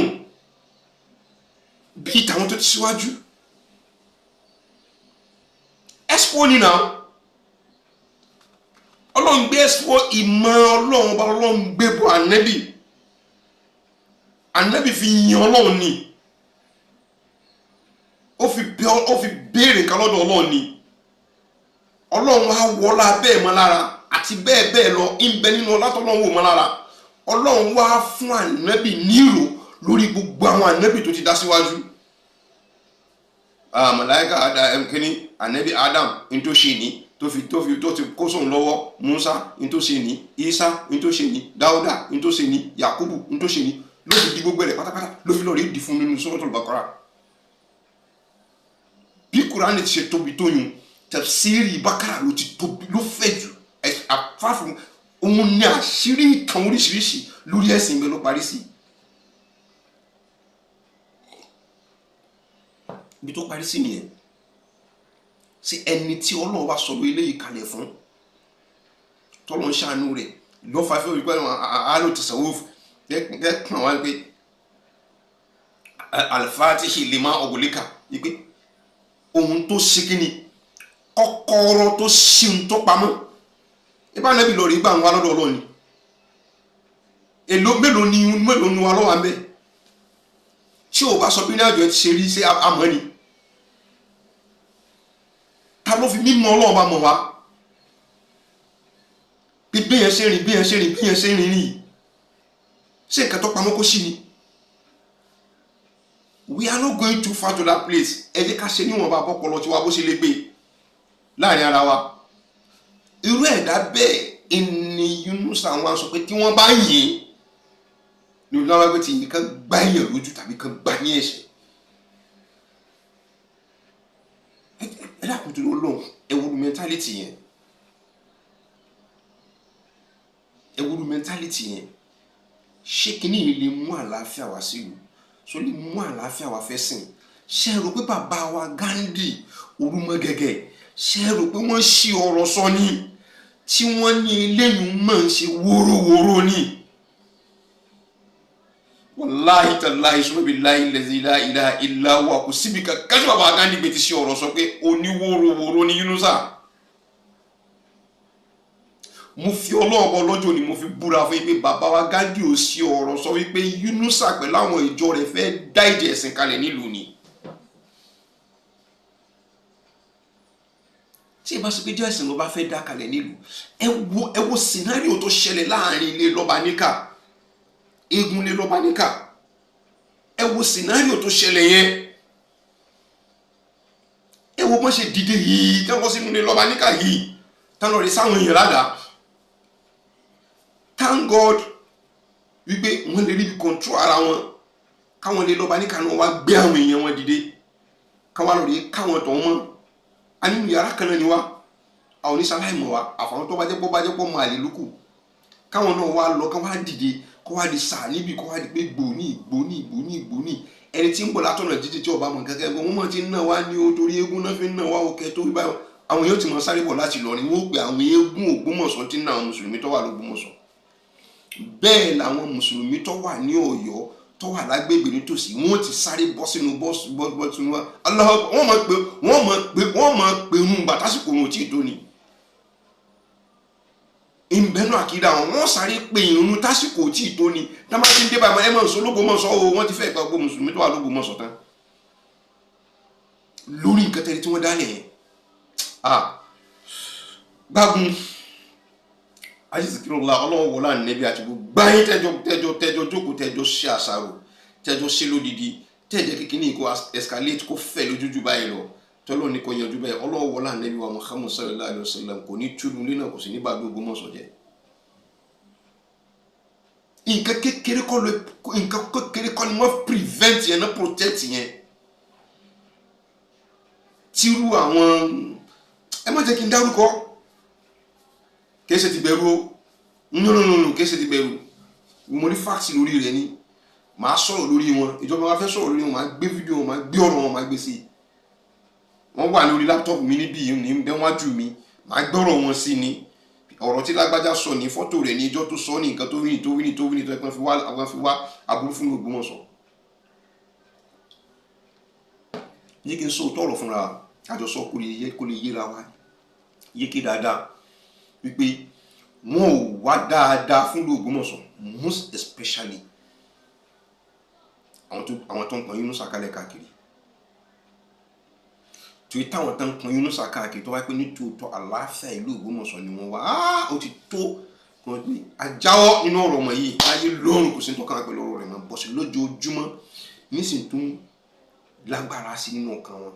bí tàwọn tó ti síwájú expo ní náà Ọlọ́run gbé expo ìmọ̀ Ọlọ́run bá Ọlọ́run gbé bọ̀ Ànábì fi yin Ọlọ́run ni ó fi béèrè kan lọ́dọ̀ Ọlọ́run ni Ọlọ́run wá wọlá bẹ́ẹ̀ mọ́ lára àti bẹ́ẹ̀ bẹ́ẹ̀ lọ ń bẹ nínú ọlátọ́lọ́run wò mọ́ lára Ọlọ́run wá fún Ànábì nírò lórí gbogbo àwọn Ànábì tó ti dá síwájú màláíkà kíní Ànábì Adam in tó ṣe ní tó ti kó sóhun lọ́wọ́ Musa in tó ṣe ní Isa in tó ṣe ní Dáúdà in tó ṣe ní Yakubu in tó ṣe ní ló fi di gbogbo ẹ̀ pátápátá ló fi lọ rí di fún nínú Suratul Baqara bí Kùránì ti ṣe tóbi tó yun tafsiri Baqara ló ti tóbi ló fẹ̀ jù àfáàfún òun ní àṣírí ìtàn oríṣiríṣi lórí ẹ̀sìn ìgbẹ́ ló parí sí ibi tó parí sí nìyẹn sí ẹni tí Ọlọ́run bá sọ lórí eléyìí kalẹ̀ fún tọ́lọ́ ń ṣàánú rẹ̀ lọ́fàáfẹ́ òyìnbó àálò tasawuf gẹ́gẹ́ wá pé al-Fatihi lima ughliqa pé ohun tó ṣe kí ni kọ́kọ́rọ́ tó ṣe ohun tó pamọ́ ibà Ànábì lọ rí gbà ń wá lọ́dọ̀ Ọlọ́run èlò mélòó ni wa lọ́wọ́ àmẹ́ tí ò bá sọ bí ní àjọ ti ṣe rí sí àmọ́ ni ta ló fi mímọ̀ Ọlọ́run bá mọ̀ wá bí yẹn ṣe rìn rí ṣé nǹkan tó pamọ́ kó sí ni we are not going too far to that place ẹ jẹ́ ká ṣe níwọ̀nba àpọ̀pọ̀lọ tí wa bó ṣe lè gbé láàrin ara wa irú ẹ̀dá bẹ́ẹ̀ ni Yunus àwọn sọ pé tí wọ́n bá yìn ní olùdáwà pé tí yìí kan gbá èèyàn lójú tàbí kan gbá ní ẹ̀ṣẹ̀ ẹ dákun tó lọ́wọ́ ẹwúrú mentality yẹn ṣé kìíní yìí lè mú àlàáfíà wá sí ìlú so lè mú àlàáfíà wá fẹ́ sìn ṣe rò pé bàbá wa Gandhi Orúmọgẹ̀gẹ̀ ṣe rò pé wọ́n ṣí ọ̀rọ̀ sọ ni tí wọ́n ní eléyìí máa ń ṣe wórówóró ni wàláhì tàláhì sọ́bìláhì lẹ́sìn la ilaha illa huwa kò síbi kankan tí bàbá Gandhi gbé ti ṣe ọ̀rọ̀ sọ pé oníwórówóró ni Yunusa mo fi Ọlọ́ọ̀bọ lọ́jọ́ ni mo fi búra fún yín pé bàbá wa Gandhi ò sí ọ̀rọ̀ sọ wípé Yunusa pẹ̀lú àwọn ìjọ rẹ̀ fẹ́ dá ìjẹ ẹ̀sìn kalẹ̀ nílùú ni tí ìbá sọ pé jẹ́ ẹ̀sìn ló bá fẹ́ dá kalẹ̀ nílùú ẹ wo scenario tó ṣẹlẹ̀ láàrin ilé Lọ́baníkà eégún ilé Lọ́baníkà ẹ wo scenario tó ṣẹlẹ̀ yẹn wo bọ́n ṣe dìde yìí tán bọ́ sínú ilé lọ́ba níkà yìí tán lọ rí sáwọn èèyàn ládàá. Thank God wípé wọ́n lè rí bí control ara wọn káwọn lè lọ́ba níkà náà wá gbé àwọn èèyàn wọn dìde káwọn lọ rí káwọn tọ̀ wọ́n a nínú yàrá kan náà ni wá àwọn oníṣàlàyé mọ̀ wá àfàwọn tó bá jẹ́ pọ́ mọ àlè lókù káwọn náà wá lọ káwọn wá dìde kó wá di sáà níbi kó wá di pé gbòónì ẹni tí ń bọ̀ látọ̀nà jíjí tí ọba mọ̀ kẹ́kẹ́ gbọ́n wọ́n mọ̀ ti ń náà wá ní o torí eégún náà fi ń náà wá òkè tó bá àwọn yóò ti mọ̀ sáré bọ̀ láti lọ ni wọ́n pè àwọn eégún Ògbómọ̀ṣọ́ tí ń ná àwọn mùsùlùmí tó wà l'Ógbómọ̀ṣọ́ bẹ́ẹ̀ làwọn mùsùlùmí tó wà ní Ọ̀yọ́ tó wà lágbègbè nítòsí wọ́n ti sáré bọ́ sínú bọ́ọ̀sì wa wọ́n mọ̀ pé ń gbà tásìkò wọn ò tí ì tó ni ìbẹ́nu àkídà wọn sáré pé ìrun tásìkò tí ì tó ni tá má ti ń dé bá ẹ mọ̀ sọ l'Ógbómọ̀ṣọ́ o wọ́n ti fẹ́ gba gbogbo mùsùlùmí tó wà l'Ógbómọ̀ṣọ́ tán lórí nǹkan tẹ́lẹ̀ tí wọ́n dálẹ̀ yẹn gbágun ajísìkírọ̀lá ọlọ́wọ́ wọlá nẹ́bí àti gbogbo gbáyé tẹ́jọ jókòó tẹ́jọ ṣe àṣàrò tẹ́jọ ṣe lódìdí tẹ́jẹ́ kíkíní kó escalate kó fẹ́ lójújú báyìí lọ tọ́lọ́ ní kò yanjú báyìí ọlọ́wọ́ wọlá nẹ́bí wa Muhammad sallallahu alayhi wa sallam kò ní túnú lé náà kò sí ní bá gbogbo Ògbómọ̀ṣọ́ jẹ́ nǹkan kékeré kọ́ ni wọ́n prevent yẹn náà protect yẹn tírú àwọn ẹ má jẹ́ kí n dárúkọ kéṣe ti bẹ̀rù o nínú kéṣe ti bẹ̀rù mo ní fáàsì lórí rẹ̀ ni màá sọ̀rọ̀ lórí wọn ìjọba wa fẹ́ sọ̀rọ̀ lórí wọn màá gbé fídíò wọn màá gbé ọ̀rọ̀ wọn màá gbé sí i wọ́n wà lórí láptọ́ọ̀pù mi níbí yìí ní bẹ́wájú mi màá gbọ́rọ̀ wọn sí ni ọ̀rọ̀ tí lágbájá sọ ní fọ́tò rẹ̀ ní ìjọ tó sọ ní nǹkan tó wí ní tó ẹ̀kan fi wá aburú fún Ògbómọ̀ṣọ́ yìí kí n sọ tọ̀rọ̀ fúnra àjọsọ kó lè yéra wa yéké dáadáa wípé wọn ò wá dáadáa fún Ògbómọ̀ṣọ́ most especially àwọn tó ń pọn Yunusa kalẹ̀ káàkiri torí táwọn tó ń pọn Yunusa káàkiri tó wáyé pé ní tòótọ́ àlàáfíà ìlú Ògbómọ̀ṣọ́ ni wọ́n wá ó ti tó kan pé ajáwọ́ nínú ọ̀rọ̀ ọmọ yìí ayé lọ́rùn kò sí ní tọ́ka pẹ̀lú ọ̀rọ̀ rẹ̀ mọ́ bọ̀ sí lójoojúmọ́ nísìnyí tó ń lágbára sí nínú ọkàn wọn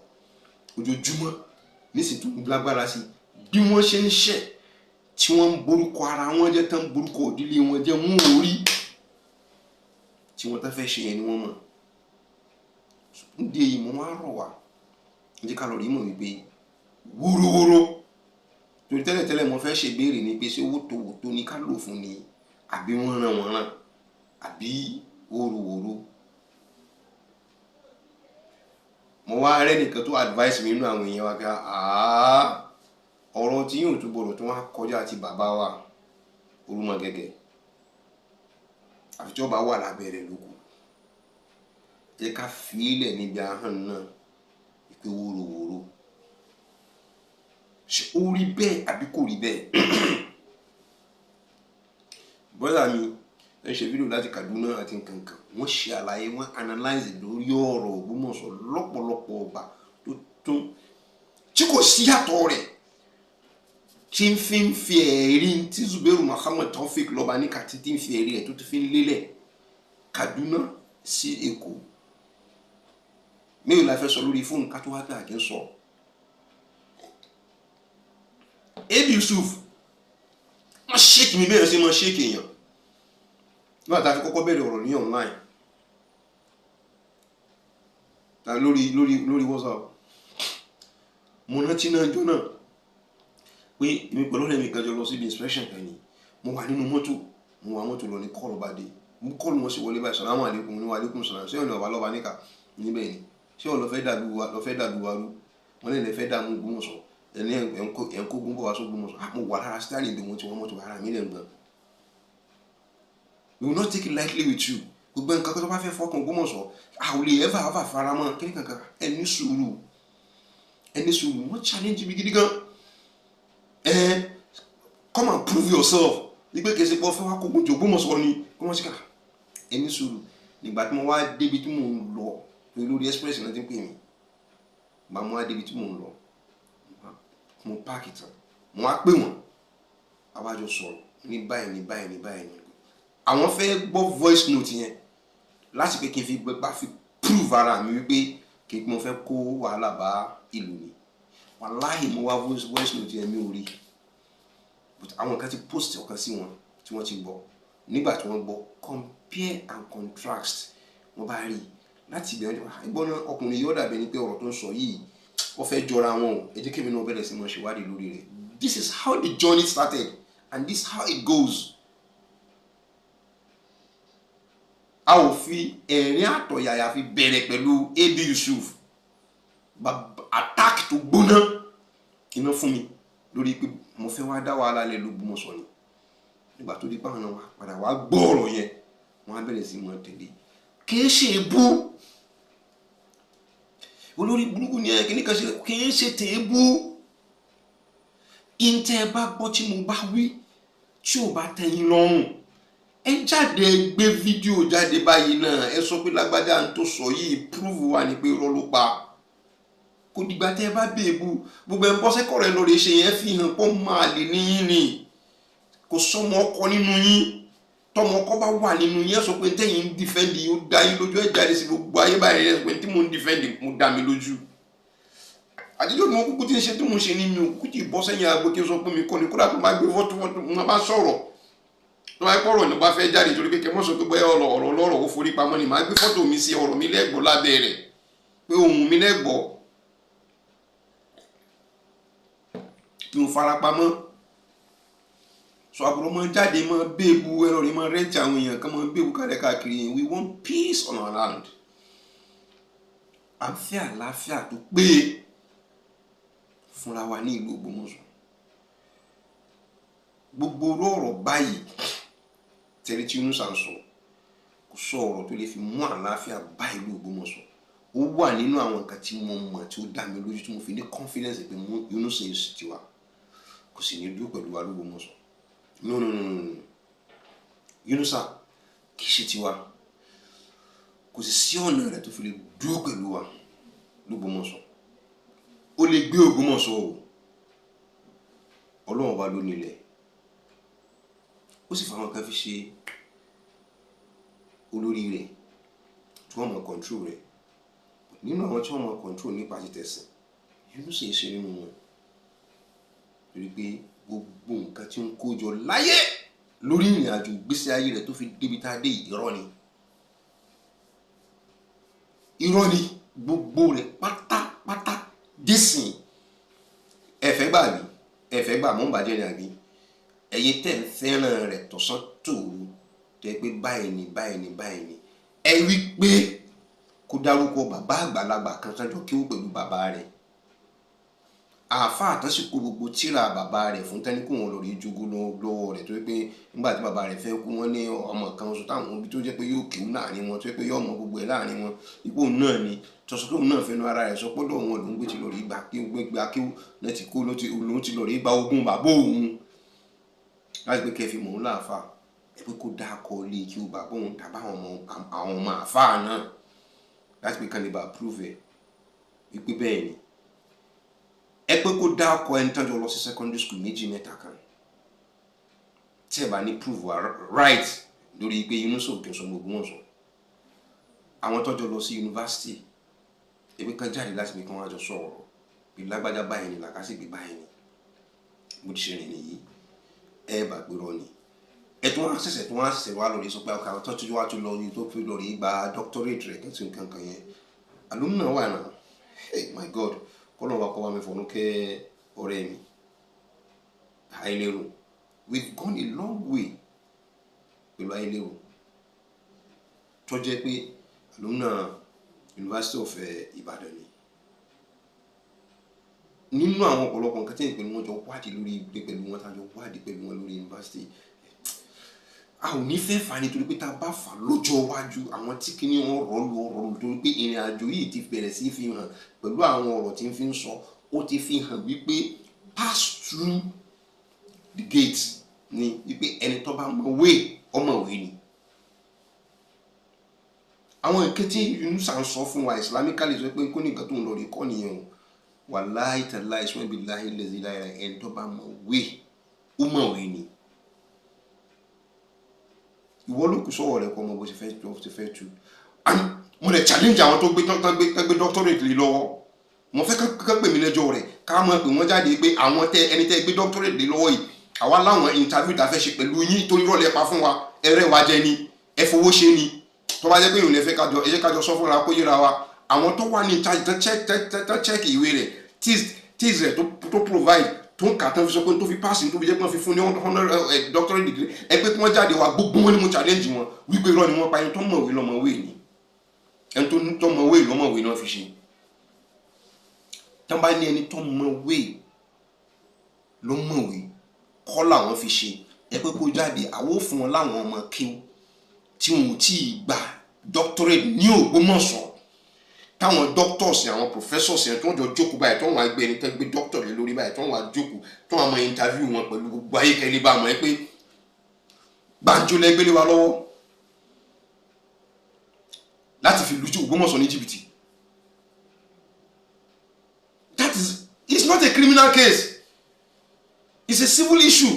ojoojúmọ́ nísìnyí tó ń lágbára sí bí wọ́n ṣe ń ṣẹ̀ tí wọ́n ń borúkọ ara wọn jẹ́ tán borúkọ òdílé wọn jẹ́ mú orí tí wọ́n tán fẹ́ ṣe yẹn ni wọ́n mọ̀ ndé yìí mo máa rọ̀ wá ní ká lọ rí mọ̀ wípé wórówóró torí tẹ́lẹ̀tẹ́lẹ̀ mo fẹ́ ṣe béèrè ní pé ṣé wótòwótò ní ká lò fún ni àbí wọ́n ràn àbí wórówóró mo wá rẹ́ nìkan tó advice mi nínú àwọn èèyàn wa ká ọ̀rọ̀ tí yóò tún bọ̀rọ̀ tó wá kọjá àti bàbá wa Orúmọgẹ́gẹ́ àfijọ́ bá wà lábẹ́rẹ̀ lóko jẹ́ ká fílẹ̀ níbi ahọ́n náà ìpé wórówóró ṣé ó rí bẹ́ẹ̀ àbí kò rí bẹ́ẹ̀ bọ́dà mi ẹ ṣe fídíò láti Kaduna àti nkankan wọ́n ṣe àlàyé wọ́n analyze lórí ọ̀rọ̀ Ògbómọ̀ṣọ́ lọ́pọ̀lọpọ̀ ọba tó tún tí kò sí yàtọ̀ rẹ̀ tí ń fi ẹ̀rí tí Zubairu Muhammad Taofik lọ́ba ní kàtí tí ń fi ẹ̀rí ẹ̀ tó ti fi ń lélẹ̀ Kaduna sí Èkó mẹ́rin la fẹ́ sọ lórí fóònù ká tó wá gbà kí n sọ Ebi Yusuf wọ́n ṣéèkì mi bẹ́ẹ̀ sí mọ́ ṣéèkì èèyàn nígbà tá a fi kọ́kọ́ bẹ̀rẹ̀ ọ̀rọ̀ ní online lórí WhatsApp mo rántí náà jọ náà pé èmi pẹ̀lú ọ̀rẹ́ mi kan jọ lọ síbi inspection kan ni mo wà nínú mọ́tò lọ ní kọ́ọ̀lù bá dé mo kọ́ọ̀lù wọn sì wọlé báyìí salamu alaikum ní wa alaikum salam ṣé ọ̀nà ọ̀bá lọ́ba níkà níbẹ̀ ni ṣé ọ̀nà lọ́fẹ́ dàlú wa rú wọn lè fẹ́ dààmú Ògbómọ̀ṣọ́ ẹni ẹ̀ ń kó gbogbo wa sógbómọ̀ṣọ́ mo wà lára starling bí mo ti wọ́n mọ́tò ara mi lẹ́ gbọ́n we will not take it lightly with you gbogbo nǹkan tó bá fẹ́ fọkàn Ògbómọ̀ṣọ́ àwọn olè ẹ̀fà faramọ́ kí ni kankan ẹni sùúrù wọ́n challenge mi gidi gan come and prove yourself nígbà kẹsì pọ̀ fẹ́ wá kókó jù Ògbómọ̀ṣọ́ ni kí wọ́n sì kà ẹni sùúrù nígbà tí mo wá débi tí mò ń lọ lórí express náà ti ń pè mí gbà mo wá débi tí mò ń lọ mo páàkì tán mo wá pè wọ́n àwájọ sọ̀rọ̀ ní báyìí àwọn fẹ́ gbọ́ voice note yẹn láti pé kí n fi gbẹ́gbá fi prove ara mi wípé kí mo fẹ́ kó wàhálà bá ìlú ni wàláhì mo wá voice note yẹn mi ò rí but àwọn kan ti post ọ̀kan sí wọn tí wọ́n ti gbọ́ nígbà tí wọ́n gbọ́ compare and contrast wọ́n bá rí láti ìbẹ̀rẹ̀ ìgbọ́n ọkùnrin yóò dàbí ẹni pé ọ̀rọ̀ tó ń sọ yìí wọ́n fẹ́ jọra wọn o ẹ jẹ́ kí èmi náà bẹ̀rẹ̀ sí mọ́ ṣèwádìí lórí rẹ̀. This is how the journey started and this is how it goes. A ò fi ẹ̀rín àtọ̀yàyà fi bẹ̀rẹ̀ pẹ̀lú AB Yusuf attack tó gbóná iná fún mi lórí pé mo fẹ́ wá dá wàhálà lẹ̀ l'Ógbómọ̀ṣọ́ ni nígbà tó di báwọn náà wá padà wá gbọ́ ọ̀rọ̀ yẹn wọ́n á bẹ̀rẹ̀ sí mọ́ tẹ̀lé kìí ṣe ebú olórí burúkú ni ẹ kìí kan ṣe kìí ṣe tèébú ìntẹ́ bá gbọ́ tí mo bá wí tí ò bá tẹ́yìn lọ́rùn ẹ jáde gbé fídíò jáde báyìí náà ẹ sọ pé lágbájá ń tó sọ yìí prove wà ní pé irọ́ ló pa kò dìgbà tẹ́ bá bèèbù gbogbo ẹ̀ ń bọ́ sẹ́kọ̀ọ́ rẹ lórí ṣe yẹn fi hàn pọ́ máa lè níyìn ni kò sọmọ ọkọ nínú yín tọmọ ọkọ bá wà nínú yín ẹ sọ pé tẹ́yìn ń dìfẹ́ǹdì ó dá yín lójú ẹ jáde sí gbogbo ayé báyìí ẹ pé tí mo ń dìfẹ́ǹdì mo dá mi lójú àdíjọ́ ni mo kúkú tí ń ṣe tí mo ṣe ní mi ò kúkú tí bọ́ sẹ́yìn àgbo kí n sọ pé mi kọ́ ni kódà tó máa gbé fọ́tò wọn bá sọ̀rọ̀ tó máa pọ̀rọ̀ ní bá fẹ́ jáde torí pé kí wọ́n sọ pé bóyá ọ̀rọ̀ lọ́rọ̀ ó forí pamọ́ ni máa gbé fọ́tò mi sí ọ̀rọ̀ mi lẹ́gbọ̀ọ́ lábẹ́ rẹ̀ pé ohun mi lẹ́gbọ̀ọ́ tí mo fara pamọ́ so àbúrò máa jáde máa béèbù ẹ̀rọ rẹ̀ máa rẹ́ǹtì àwọn èèyàn kan máa béèbù kálẹ̀ káàkiri we want peace on our land à ń fẹ́ àlàáfíà tó pé fúnra wa ní ìlú Ògbómọ̀ṣọ́ gbogbo ọ̀rọ̀ báyìí tẹ́lẹ̀ tí Yunusa ń sọ kò sọ ọ̀rọ̀ tó lè fi mú àlàáfíà bá ìlú Ògbómọ̀ṣọ́ ó wà nínú àwọn nǹkan tí mo mọ̀ tí ó dá mi lójú tí mo fi ní confidence pé Yunusa yìí sì ti wá kò sì ní dúró pẹ̀lú wa l'Ógbómọ̀ṣọ́ no Yunusa kì í ṣe tiwa kò sì sí ọ̀nà rẹ̀ tó fi lè dúró pẹ̀lú wa l'Ógbómọ̀ṣọ́ ó lè gbé Ògbómọ̀ṣọ́ o Ọlọ́run wa ló nílẹ̀ ó sì fáwọn kan fi ṣe olórí rẹ̀ tí wọ́n mọ̀ control rẹ̀ nínú àwọn tí wọ́n mọ̀ control nípa títẹ̀sìn Yunusa ṣe nínú wọn torí pé gbogbo nǹkan tí ń kó jọ láyé lórí ìrìn àjò ìgbésí ayé rẹ̀ tó fi débi tá a dé irọ́ ni gbogbo rẹ̀ pátápátá dísìn ẹ̀fẹ́ gbà mí ẹ̀fẹ́ gbà mọ́ bàjẹ́ ní àbí ẹ̀yin tẹ̀ ń fẹ́ràn rẹ̀ tọ̀sán tòru tẹ́ pé báyìí ni ẹ wí pé kó dárúkọ bàbá àgbàlagbà kan sájọ kí ó pẹ̀lú bàbá rẹ̀ àáfàá àtọ́sí kó gbogbo tíra bàbá rẹ̀ fún tẹ́ni kó wọn lórí jogún lọ́wọ́ rẹ̀ tó yẹ pé nígbà tí bàbá rẹ̀ fẹ́ kú wọ́n ní ọmọ kan oṣù táwọn òbí tó jẹ́ pé yóò kéwú láàrin wọn tó yẹ pé yóò mọ gbogbo ẹ̀ láàrin wọn ipò náà ni tọ́sọ́ pé òun náà fẹ́nu ara rẹ̀ sọ pé lọ́wọ́ wọn ló ń gbé ti lórí gbà kéwú náà ti kó lóun ti lórí gba ogún bàbá òun láti pé kẹfì mọ̀ ń láàfà ẹ pé kó dákọ̀ lé kí ó bàbá òun tàbá àwọn ọmọ àfáà náà láti pé kan lè bá approve ẹ̀ wípé bẹ́ẹ̀ ni ẹ pé kó dá ọkọ ẹni tọ́jú lọ sí secondary school méjì mẹ́ta kan tí ẹ bá ní prove wa right lórí pé Yunusa òkè ọ̀sán Ògbómọ̀ṣọ́ àwọn tọ́jú lọ sí university ebi kan jáde láti pé kí wọ́n á jọ sọ̀rọ̀ bí lágbájá báyìí ni Làkàṣègbè báyìí ni mo ti ṣe rìn nìyí ẹ bá gbérọ ni ẹ tó wá ṣẹ̀ṣẹ̀ wá lórí sọ pé ọkọ àwọn tọ́jú wá tó lọ ní tó fi lórí gba doctorate rẹ̀ kẹ́tù nǹkan kan yẹn alumna wà náà hey my God kọ́nà wa kọ́ wa mi fọ̀nù kẹ́ ọ̀rẹ́ mi Àìlérò we've gone a long way pẹ̀lú Àìlérò tó jẹ́ pé alumna University of Ibadan ni nínú àwọn ọ̀pọ̀lọpọ̀ nǹkan tí èyí pẹ̀lú wọn jọ wádìí lórí ìgbé pẹ̀lú wọn tàjọ wádìí pẹ̀lú wọn lórí university a ò ní fẹ́ fà nítorí pé tá a bá fà lọ́jọ́ iwájú àwọn tí kìíní wọn rọlù torí pé ìrìn àjò yìí ti bẹ̀rẹ̀ sí fi hàn pẹ̀lú àwọn ọ̀rọ̀ tí ń fi ń sọ ó ti fi hàn wípé pass through the gate ni wípé ẹni tó bá ọmọwé ni àwọn nǹkan tí Yunusa ń sọ fún wa islamically sọ pé kó ní nǹkan tó ń lọ rí kọ́ nìyẹn o wàláhì tàláhì ìṣúná bíi láhì lẹ́sìn láyà ẹni tó bá ọmọwé ni ìwọ ló kù sọ̀rọ̀ rẹ̀ kọ́ ọmọ bó ṣe fẹ́ tu mo lè challenge àwọn tó gbé doctorate lé lọ́wọ́ mo fẹ́ kán pè mí lẹ́jọ́ rẹ̀ ká mọ̀ pé wọ́n jáde pé àwọn ẹni tẹ́ gbé doctorate lé lọ́wọ́ yìí àwa láwọn interview tá fẹ́ ṣe pẹ̀lú yín torí rọ́ọ̀lẹ́ pa fún wa ẹrẹ́ wa jẹ ni ẹ fowó ṣe ni tó bá jẹ́ pé ìrìnlẹ̀ fẹ́ kájọ ẹ jẹ́ kájọ sọ fúnra kó yẹra wa àwọn tó wà ní charge tán check ìwé rẹ̀ tíìs rẹ̀ tó provide tó ń kà tán fi sọ pé tó fi pass tó fi jẹ́ pé wọ́n fi fún ní doctorate degree ẹ pé kí wọ́n jáde wa gbogbo wọn ni mo challenge wọn wípé irọ́ ni wọ́n pa ẹni tó mọ̀wé lọ́mọwé ni ẹni tó mọ̀wé lọ́mọwé náà fi ṣe tán bá ní ẹni tó mọ̀wé lọ́mọwé kọ́ làwọn fi ṣe ẹ pé kó jáde àwọn ò fún wọn láwọn ọmọ kíw tí wọn ò tí ì gba doctorate ní Ògbómọ̀ṣọ́ táwọn doctors àwọn professors yẹn tó ń jọ jókòó báyìí tó ń wá gbé ẹni tó gbé doctor lé lórí báyìí tó ń wá jókòó tó ń wá mọ interview wọn pẹ̀lú gbogbo ayé kẹ́lẹ́ bá mọ̀ ẹ́ pé gbàǹjo lẹ́gbẹ́lẹ́ wa lọ́wọ́ láti fi lùjú Ògbómọ̀ṣọ́ ní jìbìtì. That is, it's not a criminal case, it's a civil issue.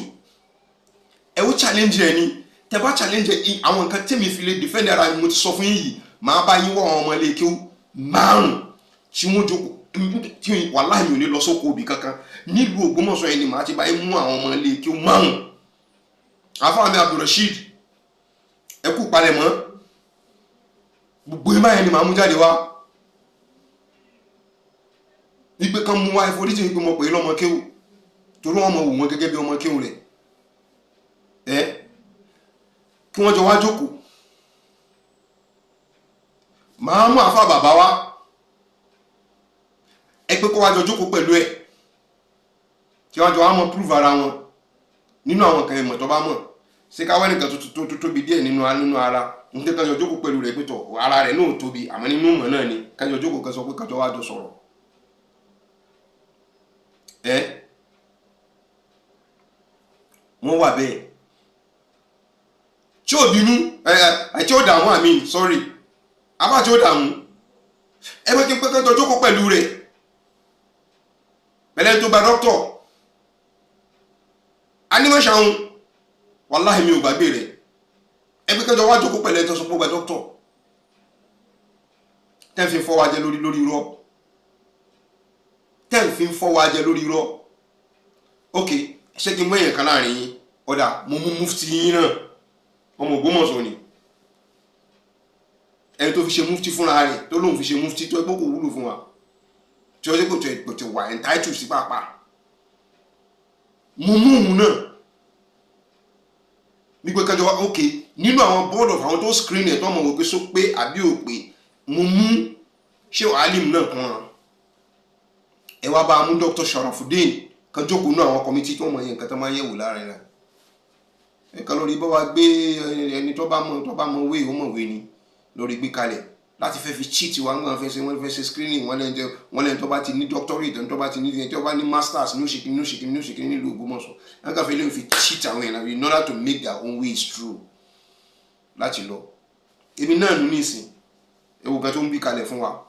Ẹ wo challenge ẹ ni tẹ bá challenge ẹ àwọn nǹkan tẹ́mi fi lè defend ara mi mo ti sọ fún yín yìí màá bá yín wọ àwọn ọmọ ilé kí ó márùn tí wọ́n jókòó tí wàláhì mi ò ní lọ sóko òbí kankan nílùú Ògbómọ̀ṣọ́ yẹn ni màá ti bá yín mú àwọn ọmọ ilé kí ó márùn. Afáàmì Abdulrasheed ẹ kú palẹ̀ mọ́ gbogbo ẹ̀ báyẹn ni màá mú jáde wá wípé kan mú wá ìforíjì wípé mo pè é lọ́mọ kéwù torí wọ́n mọ̀ wò wọ́n gẹ́gẹ́ bí ọmọ kéwù rẹ̀ kí wọ́n jọ wá jókòó máa mú àfà bàbá wá ẹ pé kó wá jọ jókòó pẹ̀lú ẹ̀ kí wọ́n jọ wá mọ̀ prove ara wọn nínú àwọn kan ìmọ̀ tó bá mọ̀ ṣé ká wá nìkan tó tóbi díẹ̀ nínú ara ń tẹ́ kájọ jókòó pẹ̀lú rẹ̀ pé tọ̀ ara rẹ̀ náà tóbi àmọ́ nínú ìmọ̀ náà ni kájọ jókòó kan sọ pé kájọ wá jọ sọ̀rọ̀ wọ́n wà bẹ́ẹ̀ tí ò bínú tí ó dààmú àmì sorry abá tí ó dààmú ẹ bá kí n pẹ́ kẹ́tọ́ jókòó pẹ̀lú rẹ̀ pẹ̀lẹ́ tó gba dókítọ̀ anímọ̀ṣàun wàláhì mi ò gbàgbé rẹ̀ ẹ pẹ́ kẹ́tọ́ wá jókòó pẹ̀lẹ́ tó sọ pé ó gba dókítọ̀ tẹ́ fi fọ́ wa jẹ lórí irọ́ tẹ́ fi fọ́ wa jẹ lórí irọ́ ok ṣé kí n mú èèyàn kan láàrin yín ọ̀dà mo mú mufti yín náà ọmọ Ògbómọ̀ṣọ́ ni ẹni tó fi ṣe mufti fúnra rẹ̀ tó lóun fi ṣe mufti tó ẹgbẹ́ kò wúlò fún wa tí ó ṣe kò tí wà entitled sí pàápàá mo mú òun náà wípé kájọ wá ok nínú àwọn board of àwọn tó screen ẹ̀ tó mọ̀ wò pé só pé àbí ò pé mo mú ṣé alim náà kan ẹ wá bá a mú Dr. Sharafuddin kan jókòó náà àwọn kọmitì tó mọ̀ yẹn nǹkan tó máa yẹ̀wò láàrin rẹ̀ ẹ̀ka lórí bá wa gbé ẹni tó bá mọ̀ wé ó mọ̀ wé ni lórí gbé kalẹ̀ láti fẹ́ fi cheat wa ńgbà wọ́n fẹ́ ṣe screening wọ́n lẹ́ni tó bá ti ní doctorate tó bá ti ní ẹni tó bá ní masters ní òṣèkìní nílùú Ògbómọ̀ṣọ́ wọ́n kàn fẹ́ lè fi cheat àwọn èèyàn in order to make their own ways through láti lọ. èmi náà nù nísìn ewu kan tó ń bí kalẹ̀ fún wa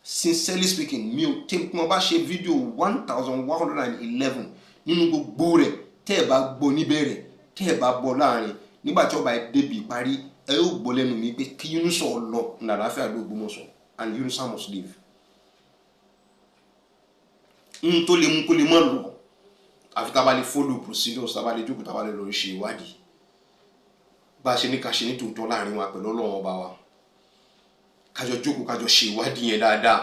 sincerely speaking mi ò tí mo bá ṣe fídíò 1111 nínú gbogbo rẹ̀ tẹ́ ẹ̀ bá gbọ́ níbẹ̀rẹ̀ tẹ́ ẹ̀ bá gbọ́ láàrin nígbà tí ọba ẹ̀ débi ìparí ẹ yóò gbọ́ lẹ́nu mi pé kí Yunusa lọ nàdáfẹ́ àdó Ògbómọ̀ṣọ́ and Yunusa must leave. n tó lè mú kó lè mọ̀ lọ àfi tá a bá lè follow procedures tá a bá lè jókòó tá a bá lè lọ ṣe ìwádìí bá a ṣe ní ká ṣe ní tòótọ́ láàrin wa pẹ̀lú Ọlọ́run ọba wa kájọ jókòó kájọ ṣe ìwádìí yẹn dáadáa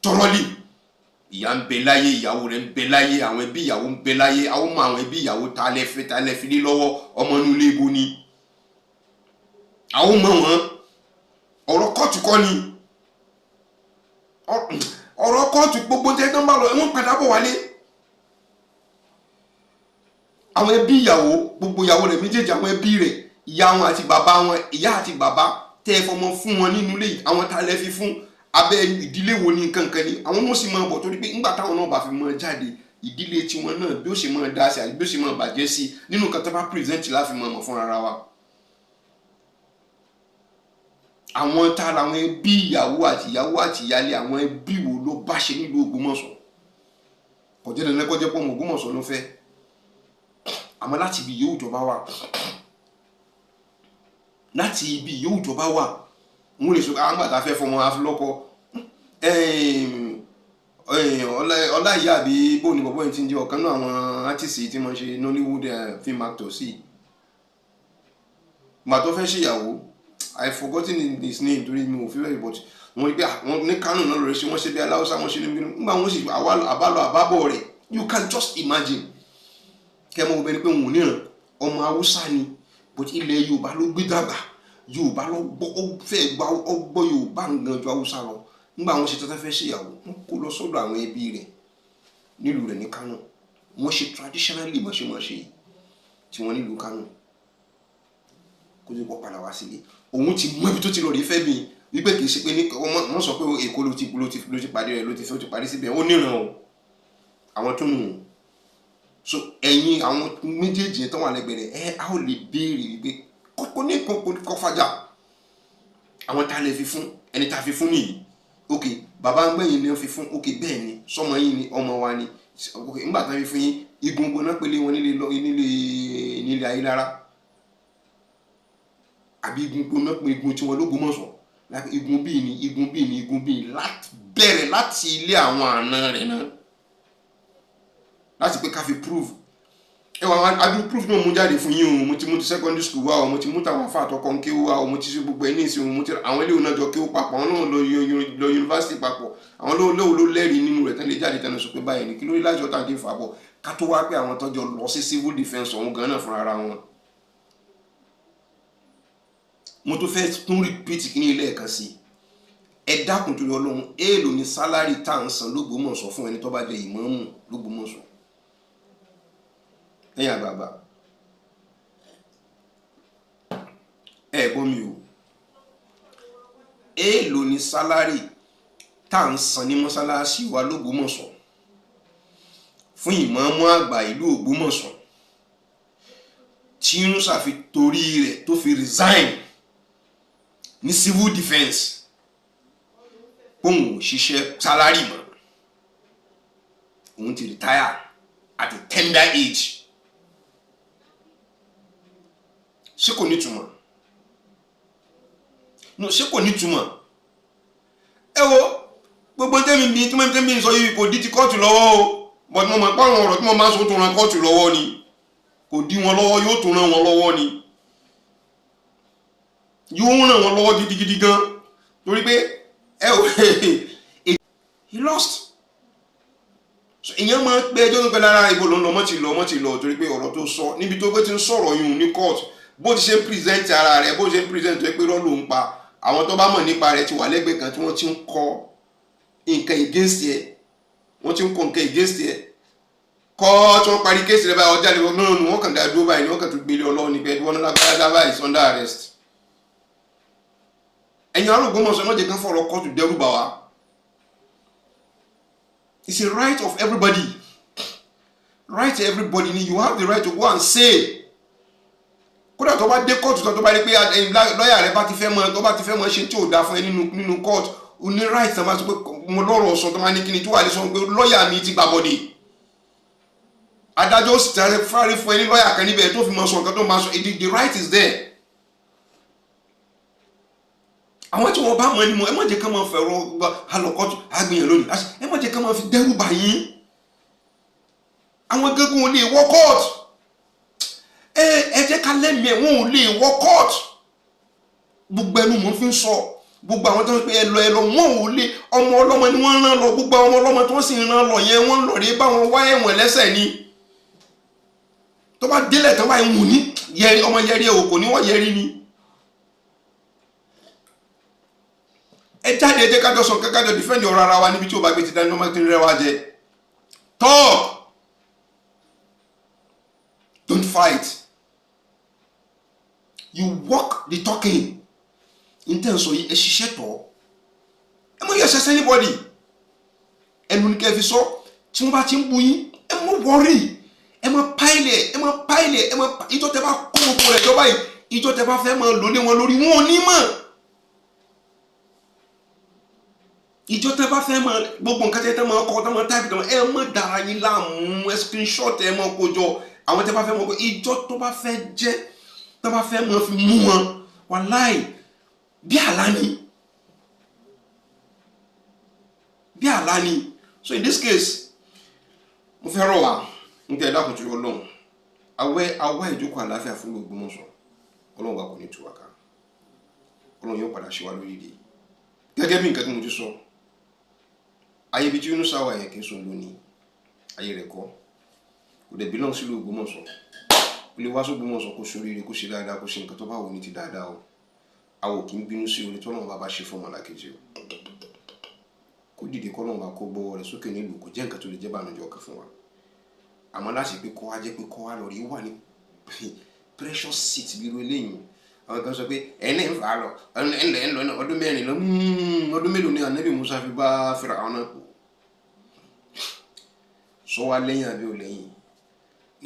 tọrọlì ìyá ń bẹ láyé ìyàwó rẹ̀ ń bẹ láyé àwọn ẹbí ìyàwó ń bẹ láyé àwọn ọmọ àwọn ẹbí ìyàwó ta lẹ́fi lé lọ́wọ́ ọmọ inú ilé ibo ni àwọn ọmọ wọn ọ̀rọ̀ kóòtù kọ́ ni ọ̀rọ̀ kóòtù gbogbo tẹ́ tán bá lọ wọ́n padà bọ̀ wálé àwọn ẹbí ìyàwó gbogbo ìyàwó rẹ̀ méjèèjì àwọn ẹbí rẹ̀ ìyá wọn àti bàbá wọn ìyá àti bàbá tẹ́ ẹ fọmọ fún wọn nínú ilé àwọn tá a lẹ́ fi fún abẹ́ ìdílé wo ní kankan ni àwọn náà sì máa bọ̀ torí pé ńgbà táwọn náà bá fi máa jáde ìdílé tiwọn náà bí ó ṣe máa dá sí àti bí ó ṣe máa bàjẹ́ sí nínú nǹkan tó bá present láfi máa mọ̀ fún ara wa. àwọn tá làwọn ẹbí ìyàwó àti ìyálé àwọn ẹbí wo ló bá ṣe nílùú Ògbómọ̀ṣọ́ kò jẹ́ dandan kó jẹ́ pé ọmọ Ògbómọ̀ṣọ́ ló fẹ́ àmọ́ láti ibi yóò jọba wà láti ibi yóò jọba wà wọ́n lè sọ àwọn àgbàtà fẹ́ fọmọ afilọ́kọ ọlá ìyá àbí bóun ni bọ̀bọ́ yìí ti ń jẹ́ ọ̀kan náà àwọn artiste tí wọ́n ṣe Nollywood film actor sí mà tó fẹ́ ṣèyàwó I forgotten his name torí mi ò fi bẹ́ẹ̀ but wọ́n rí pé wọ́n ní Kánò náà lórí ṣe wọ́n ṣe bí aláwọ̀sá wọ́n ṣe ní bínú nígbà wọ́n sì àbálọ àbábọ̀ rẹ̀ you can just imagine kẹ́ mọ́ bẹ́ẹ̀ ni pé òun ò níran ọmọ Haúsá ni but ilẹ̀ Yorùbá ló gbé dàgbà Yorùbá ló fẹ́ gba ọgbọ́ Yorùbá gan ju Haúsá lọ nígbà wọ́n ṣe tọ́tẹ́ fẹ́ ṣèyàwó wọ́n kó lọ sọ́dọ̀ àwọn ẹbí rẹ̀ nílùú rẹ̀ ní Kánò wọ́n ṣe traditionally bó ṣe máa ṣe tí wọ́n nílùú Kánò kó tó pọ̀ padà wá sílé òun ti mú ibi tó ti lọ rí fẹ́ mi wípé kì í ṣe pé ní wọ́n sọ pé Èkó ló ti parí rẹ̀ ló ti fẹ́ ó ti parí síbẹ̀ ó níran o àwọn tó nù so ẹ̀yin àwọn méjèèjì tó wà lẹ́gbẹ̀ẹ́ rẹ̀ a ó lè béèrè wípé kókó ní kọ́ fàjà àwọn tá a lè fi fún ẹni tá a fi fún nìyí ok bàbá gbẹ̀yìn ni wọ́n fi fún ok bẹ́ẹ̀ ni sọmọ yín ni ọmọ wa ni ok nígbà tá a fi fún yín igun gbóná pélé wọn nílé Ayélára àbí igun gbóná pé igun tí wọn ló gbómọ̀ sọ igun bíi ni igun bíi ni igun bíi láti bẹ̀rẹ̀ láti ilé àwọn àna rẹ̀ náà láti pé ká fi prove ẹwà adú proof náà mú jáde fún yín o mo ti mú ti secondary school wa o mo ti mú tàwọn afá àtọkọ ń kéwú wa o mo ti ṣe gbogbo ẹ̀ ní ìsìn mo ti àwọn ilé ìwònájọ kéwú papọ̀ àwọn náà lọ yunifásitì papọ̀ àwọn lóòwò ló lẹ́rìí nínú rẹ̀ tán lè jáde tẹnu sọ pé báyìí ní kí lórí láti ọ̀tá kí n fà bọ̀ ká tó wá pé àwọn tọ́jọ́ lọ sí civil defence ọ̀hún gan náà fúnra ara wọn. mo tó fẹ́ tún repeat kí ní ilé ẹ̀kan sí ẹ dákun torí Ọlọ́run èèlò ní sálárì tá à ń san l'Ógbómọ̀ṣọ́ fún ẹni tó bá jẹ ìmáàmù l'Ógbómọ̀ṣọ́ ẹ̀yin àgbààgbà ẹ̀gbọ́n mi o èèlò ní sálárì tá à ń san ní mọ́sálásí wa l'Ógbómọ̀ṣọ́ fún ìmáàmù àgbà ìlú Ògbómọ̀ṣọ́ tí ń ṣàfi torí rẹ̀ tó fi resign ní civil defence póun ṣiṣẹ́ sálárì mọ́ òun ti retire at a tender age. Ṣé kò ní túmọ̀? No, ṣé kò ní túmọ̀? Ẹ wo gbogbo tẹ́mi sọ yìí kò dí ti kóòtù lọ́wọ́ o but mo mọ̀ pé àwọn ọ̀rọ̀ tí mo máa ń sọ tó ran kóòtù lọ́wọ́ ni kò dí wọn lọ́wọ́ yóò tó ran wọn lọ́wọ́ ni yóò ràn wọn lọ́wọ́ gidigidi gan torí pé ẹ wò he lost so ìyẹn máa ń pé ẹjọ́ tó pẹ́ lára ibo ló ń lọ mọ́ ti lọ torí pé ọ̀rọ̀ tó sọ níbi tó gbé ti ń sọ̀rọ̀ yùn ní kóòtù bó ti ṣe present ara rẹ̀ bó ṣe present tó pé rọ́ ló ń pa àwọn tó bá mọ̀ nípa rẹ̀ ti wà lẹ́gbẹ̀ẹ́ kan tí wọ́n ti ń kọ́ nǹkan against ẹ̀ wọ́n ti ń kọ́ nǹkan against ẹ̀ kọ́ tí wọ́n parí kéèsì rẹ̀ báyìí ọjà lè wọ́n náà wọ́n kàn dá dúró báyìí wọ́n kàn tún gbélé ọlọ́run níbẹ̀ wọ́n náà lágbára báyìí is under arrest. ẹ̀yin Ògbómọ̀ṣọ́ náà jẹ́ kán fọ̀rọ̀ kóòtù dẹ́rù bà wá. It's a right of everybody. Right to everybody ni you have the right to go and say. Kódà tó bá dé kóòtù tó bá rí pé lọ́ọ̀yà rẹ̀ bá ti fẹ́ mọ ṣe tí ò dáa fún ẹ nínú kóòtù o ní right tó máa sọ pé mo lọ́rọ̀ sọ tó máa ní kíni tó wà lè sọ pé lọ́ọ̀yà mi ti gbà bọ́dé adájọ́ ó sì tẹ́lẹ̀ fárí fún ẹ ní lọ́ọ̀yà kan níbẹ̀ tó fi mọ sọ nǹkan tó máa sọ the right is there. àwọn tí wọ́n bá mọ̀ ẹni mọ̀ ẹ má jẹ́ ká máa fẹ̀rọ alọ́kọ́tù agbìyàn lónìí ẹ má jẹ́ ká máa fi dẹ́rù bà yín àwọn gẹ́gùn ò lè wọ́ kóòtù ẹ jẹ́ ká lẹ́mìí ẹ̀ wọ́n ò lè wọ́ kóòtù gbogbo ẹnu mò ń fi sọ gbogbo àwọn tó ń pe ẹ lọ wọ́n ò lè ọmọ ọlọ́mọ ni wọ́n rán lọ gbogbo ọmọ ọlọ́mọ tí wọ́n sì rán lọ yẹn wọ́n lọ rí bá wọn wá ẹ̀wọ̀n lẹ́sẹ̀ ni tó bá délẹ̀ tán báyìí wù ní yẹri ọmọ yẹri ẹ̀ òkò ni wọ́n yẹri ni. ẹ jáde ẹ jẹ́ kájọ sọ kájọ defend ọ̀rọ̀ ara wa níbi tí ò bá gbé ti dání ọmọ tí ń rẹ́ wa jẹ talk don't fight you walk the talking intense yìí ẹ ṣiṣẹ́ tọ́ ẹ mọ yẹsẹ anybody ẹnu ní kẹ́ fi sọ tí wọ́n bá ti ń bu yín ẹ mọ worry ẹ mọ pile ìjọ tẹ bá kó gbogbo rẹ̀ jọba yìí ìjọ tẹ bá fẹ́ mọ lólé wọn lórí wọn ò ní mọ̀. ìjọ tẹ bá fẹ́ mọ gbogbo nǹkan tẹ mọ ọkọ tẹ mọ táìpì tẹ mọ ẹ mọ dára yín láàmú ẹ screenshot ẹ mọ kójọ àwọn tẹ bá fẹ́ mọ kó ìjọ tó bá fẹ́ jẹ́ tó bá fẹ́ mọ fi mú wọn wàláì bí àlá ni So in this case mo fẹ́ rọ̀ wá nígbà ẹ̀dá kò tó yọ lọ́hùn àwa ìjókòó àlàáfíà fún Ògbómọ̀ṣọ́ Ọlọ́run wa kò ní tú wa ká Ọlọ́run yóò padà ṣe wá lórílẹ̀ gẹ́gẹ́ bí nǹkan tí mo ti sọ ayé ibi tí Yunusa wà yẹn kì í sùn lónìí ayé rẹ̀ kọ́ kò dẹ̀ belong sílùú Ògbómọ̀ṣọ́ ó lè wá sí Ògbómọ̀ṣọ́ kó ṣoríire kó ṣe dáadáa kó ṣe nǹkan tó bá wù ní ti dáadáa o àwò kì í bínú sí orí tọ́lọ́run bá ṣe fún ọmọlàkejì o kó dìde kọ́lọ́run bá kó gbọ́wọ́ rẹ̀ sókè nílùú kò jẹ́ nǹkan tó lè jẹ́ bànújẹ́ ọkàn fún wa àmọ́ láti pé kọ́ wá jẹ́ pé kọ́ wá lọ rí wà ní precious seat bí irú eléyìí àwọn kan sọ pé ẹni ń fà á lọ ẹni lọ ọdún mẹ́rin lọ ọdún mélòó ni Ànábì Musa fi bá Fáráò náà pọ̀ sọ wá lẹ́yìn àbí ò lẹ́yìn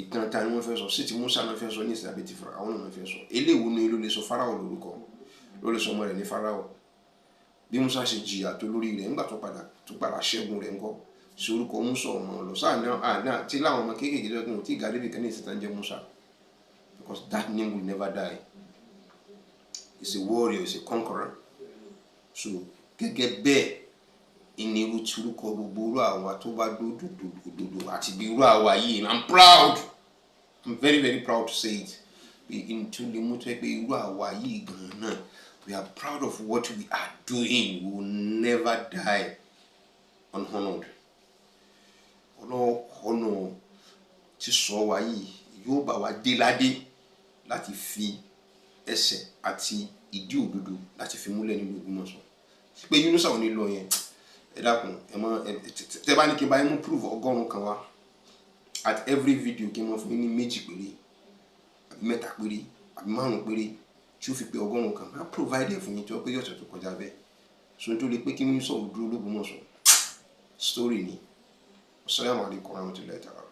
ìtàn ta ni wọ́n fẹ́ sọ sí ti Musa náà fẹ́ sọ ní ìsìn àbí ti Fáráò náà fẹ́ sọ eléwo ni ló lè sọ Fáráò lórúkọ ló lè sọ ọmọ rẹ̀ ní Fáráò bí Musa ṣe jìyà tó lórí rẹ̀ nígbà tó padà ṣẹ́gun rẹ̀ ńkọ́ sí orúkọ Musa ọmọ lọ sáà náà tí láwọn ọmọ kéékèèké lọ́dún tí ìgá débi kan ní ìsìn jẹ́ Musa because that name will never die. He's a warrior, he's a conqueror. So gẹ́gẹ́ bẹ́ẹ̀ ìní irú tí orúkọ gbogbo irú àwa tó bá dòdòdòdò àti bí irú àwa yìí I'm proud, I'm very very proud to say it bí into the mú tó pé irú àwa yìí gan náà we are proud of what we are doing. We will never die unhonored. Ọ̀nà tí sọ wa yìí yóò bá wa dé ládé láti fi ẹsẹ̀ àti ìdí òdodo láti fi múlẹ̀ nínú Ògbómọ̀ṣọ́ pé Yunusa ò ní lọ yẹn ẹ dákun ẹ mọ tẹ bá ní kí n bá yín mú proof 100 kan wá at every video kí n mọ fún yín ní 2 péré àbí 3 péré àbí 5 péré tí ó fi pé 100 kan máa provide fún yín tí ó pé yọ̀sẹ̀ tó kọjá bẹ́ẹ̀ so tó lè pé kí Yunusa ò dúró l'Ógbómọ̀ṣọ́ story ni. Assalamu alaikum warahmatullahi ta'ala.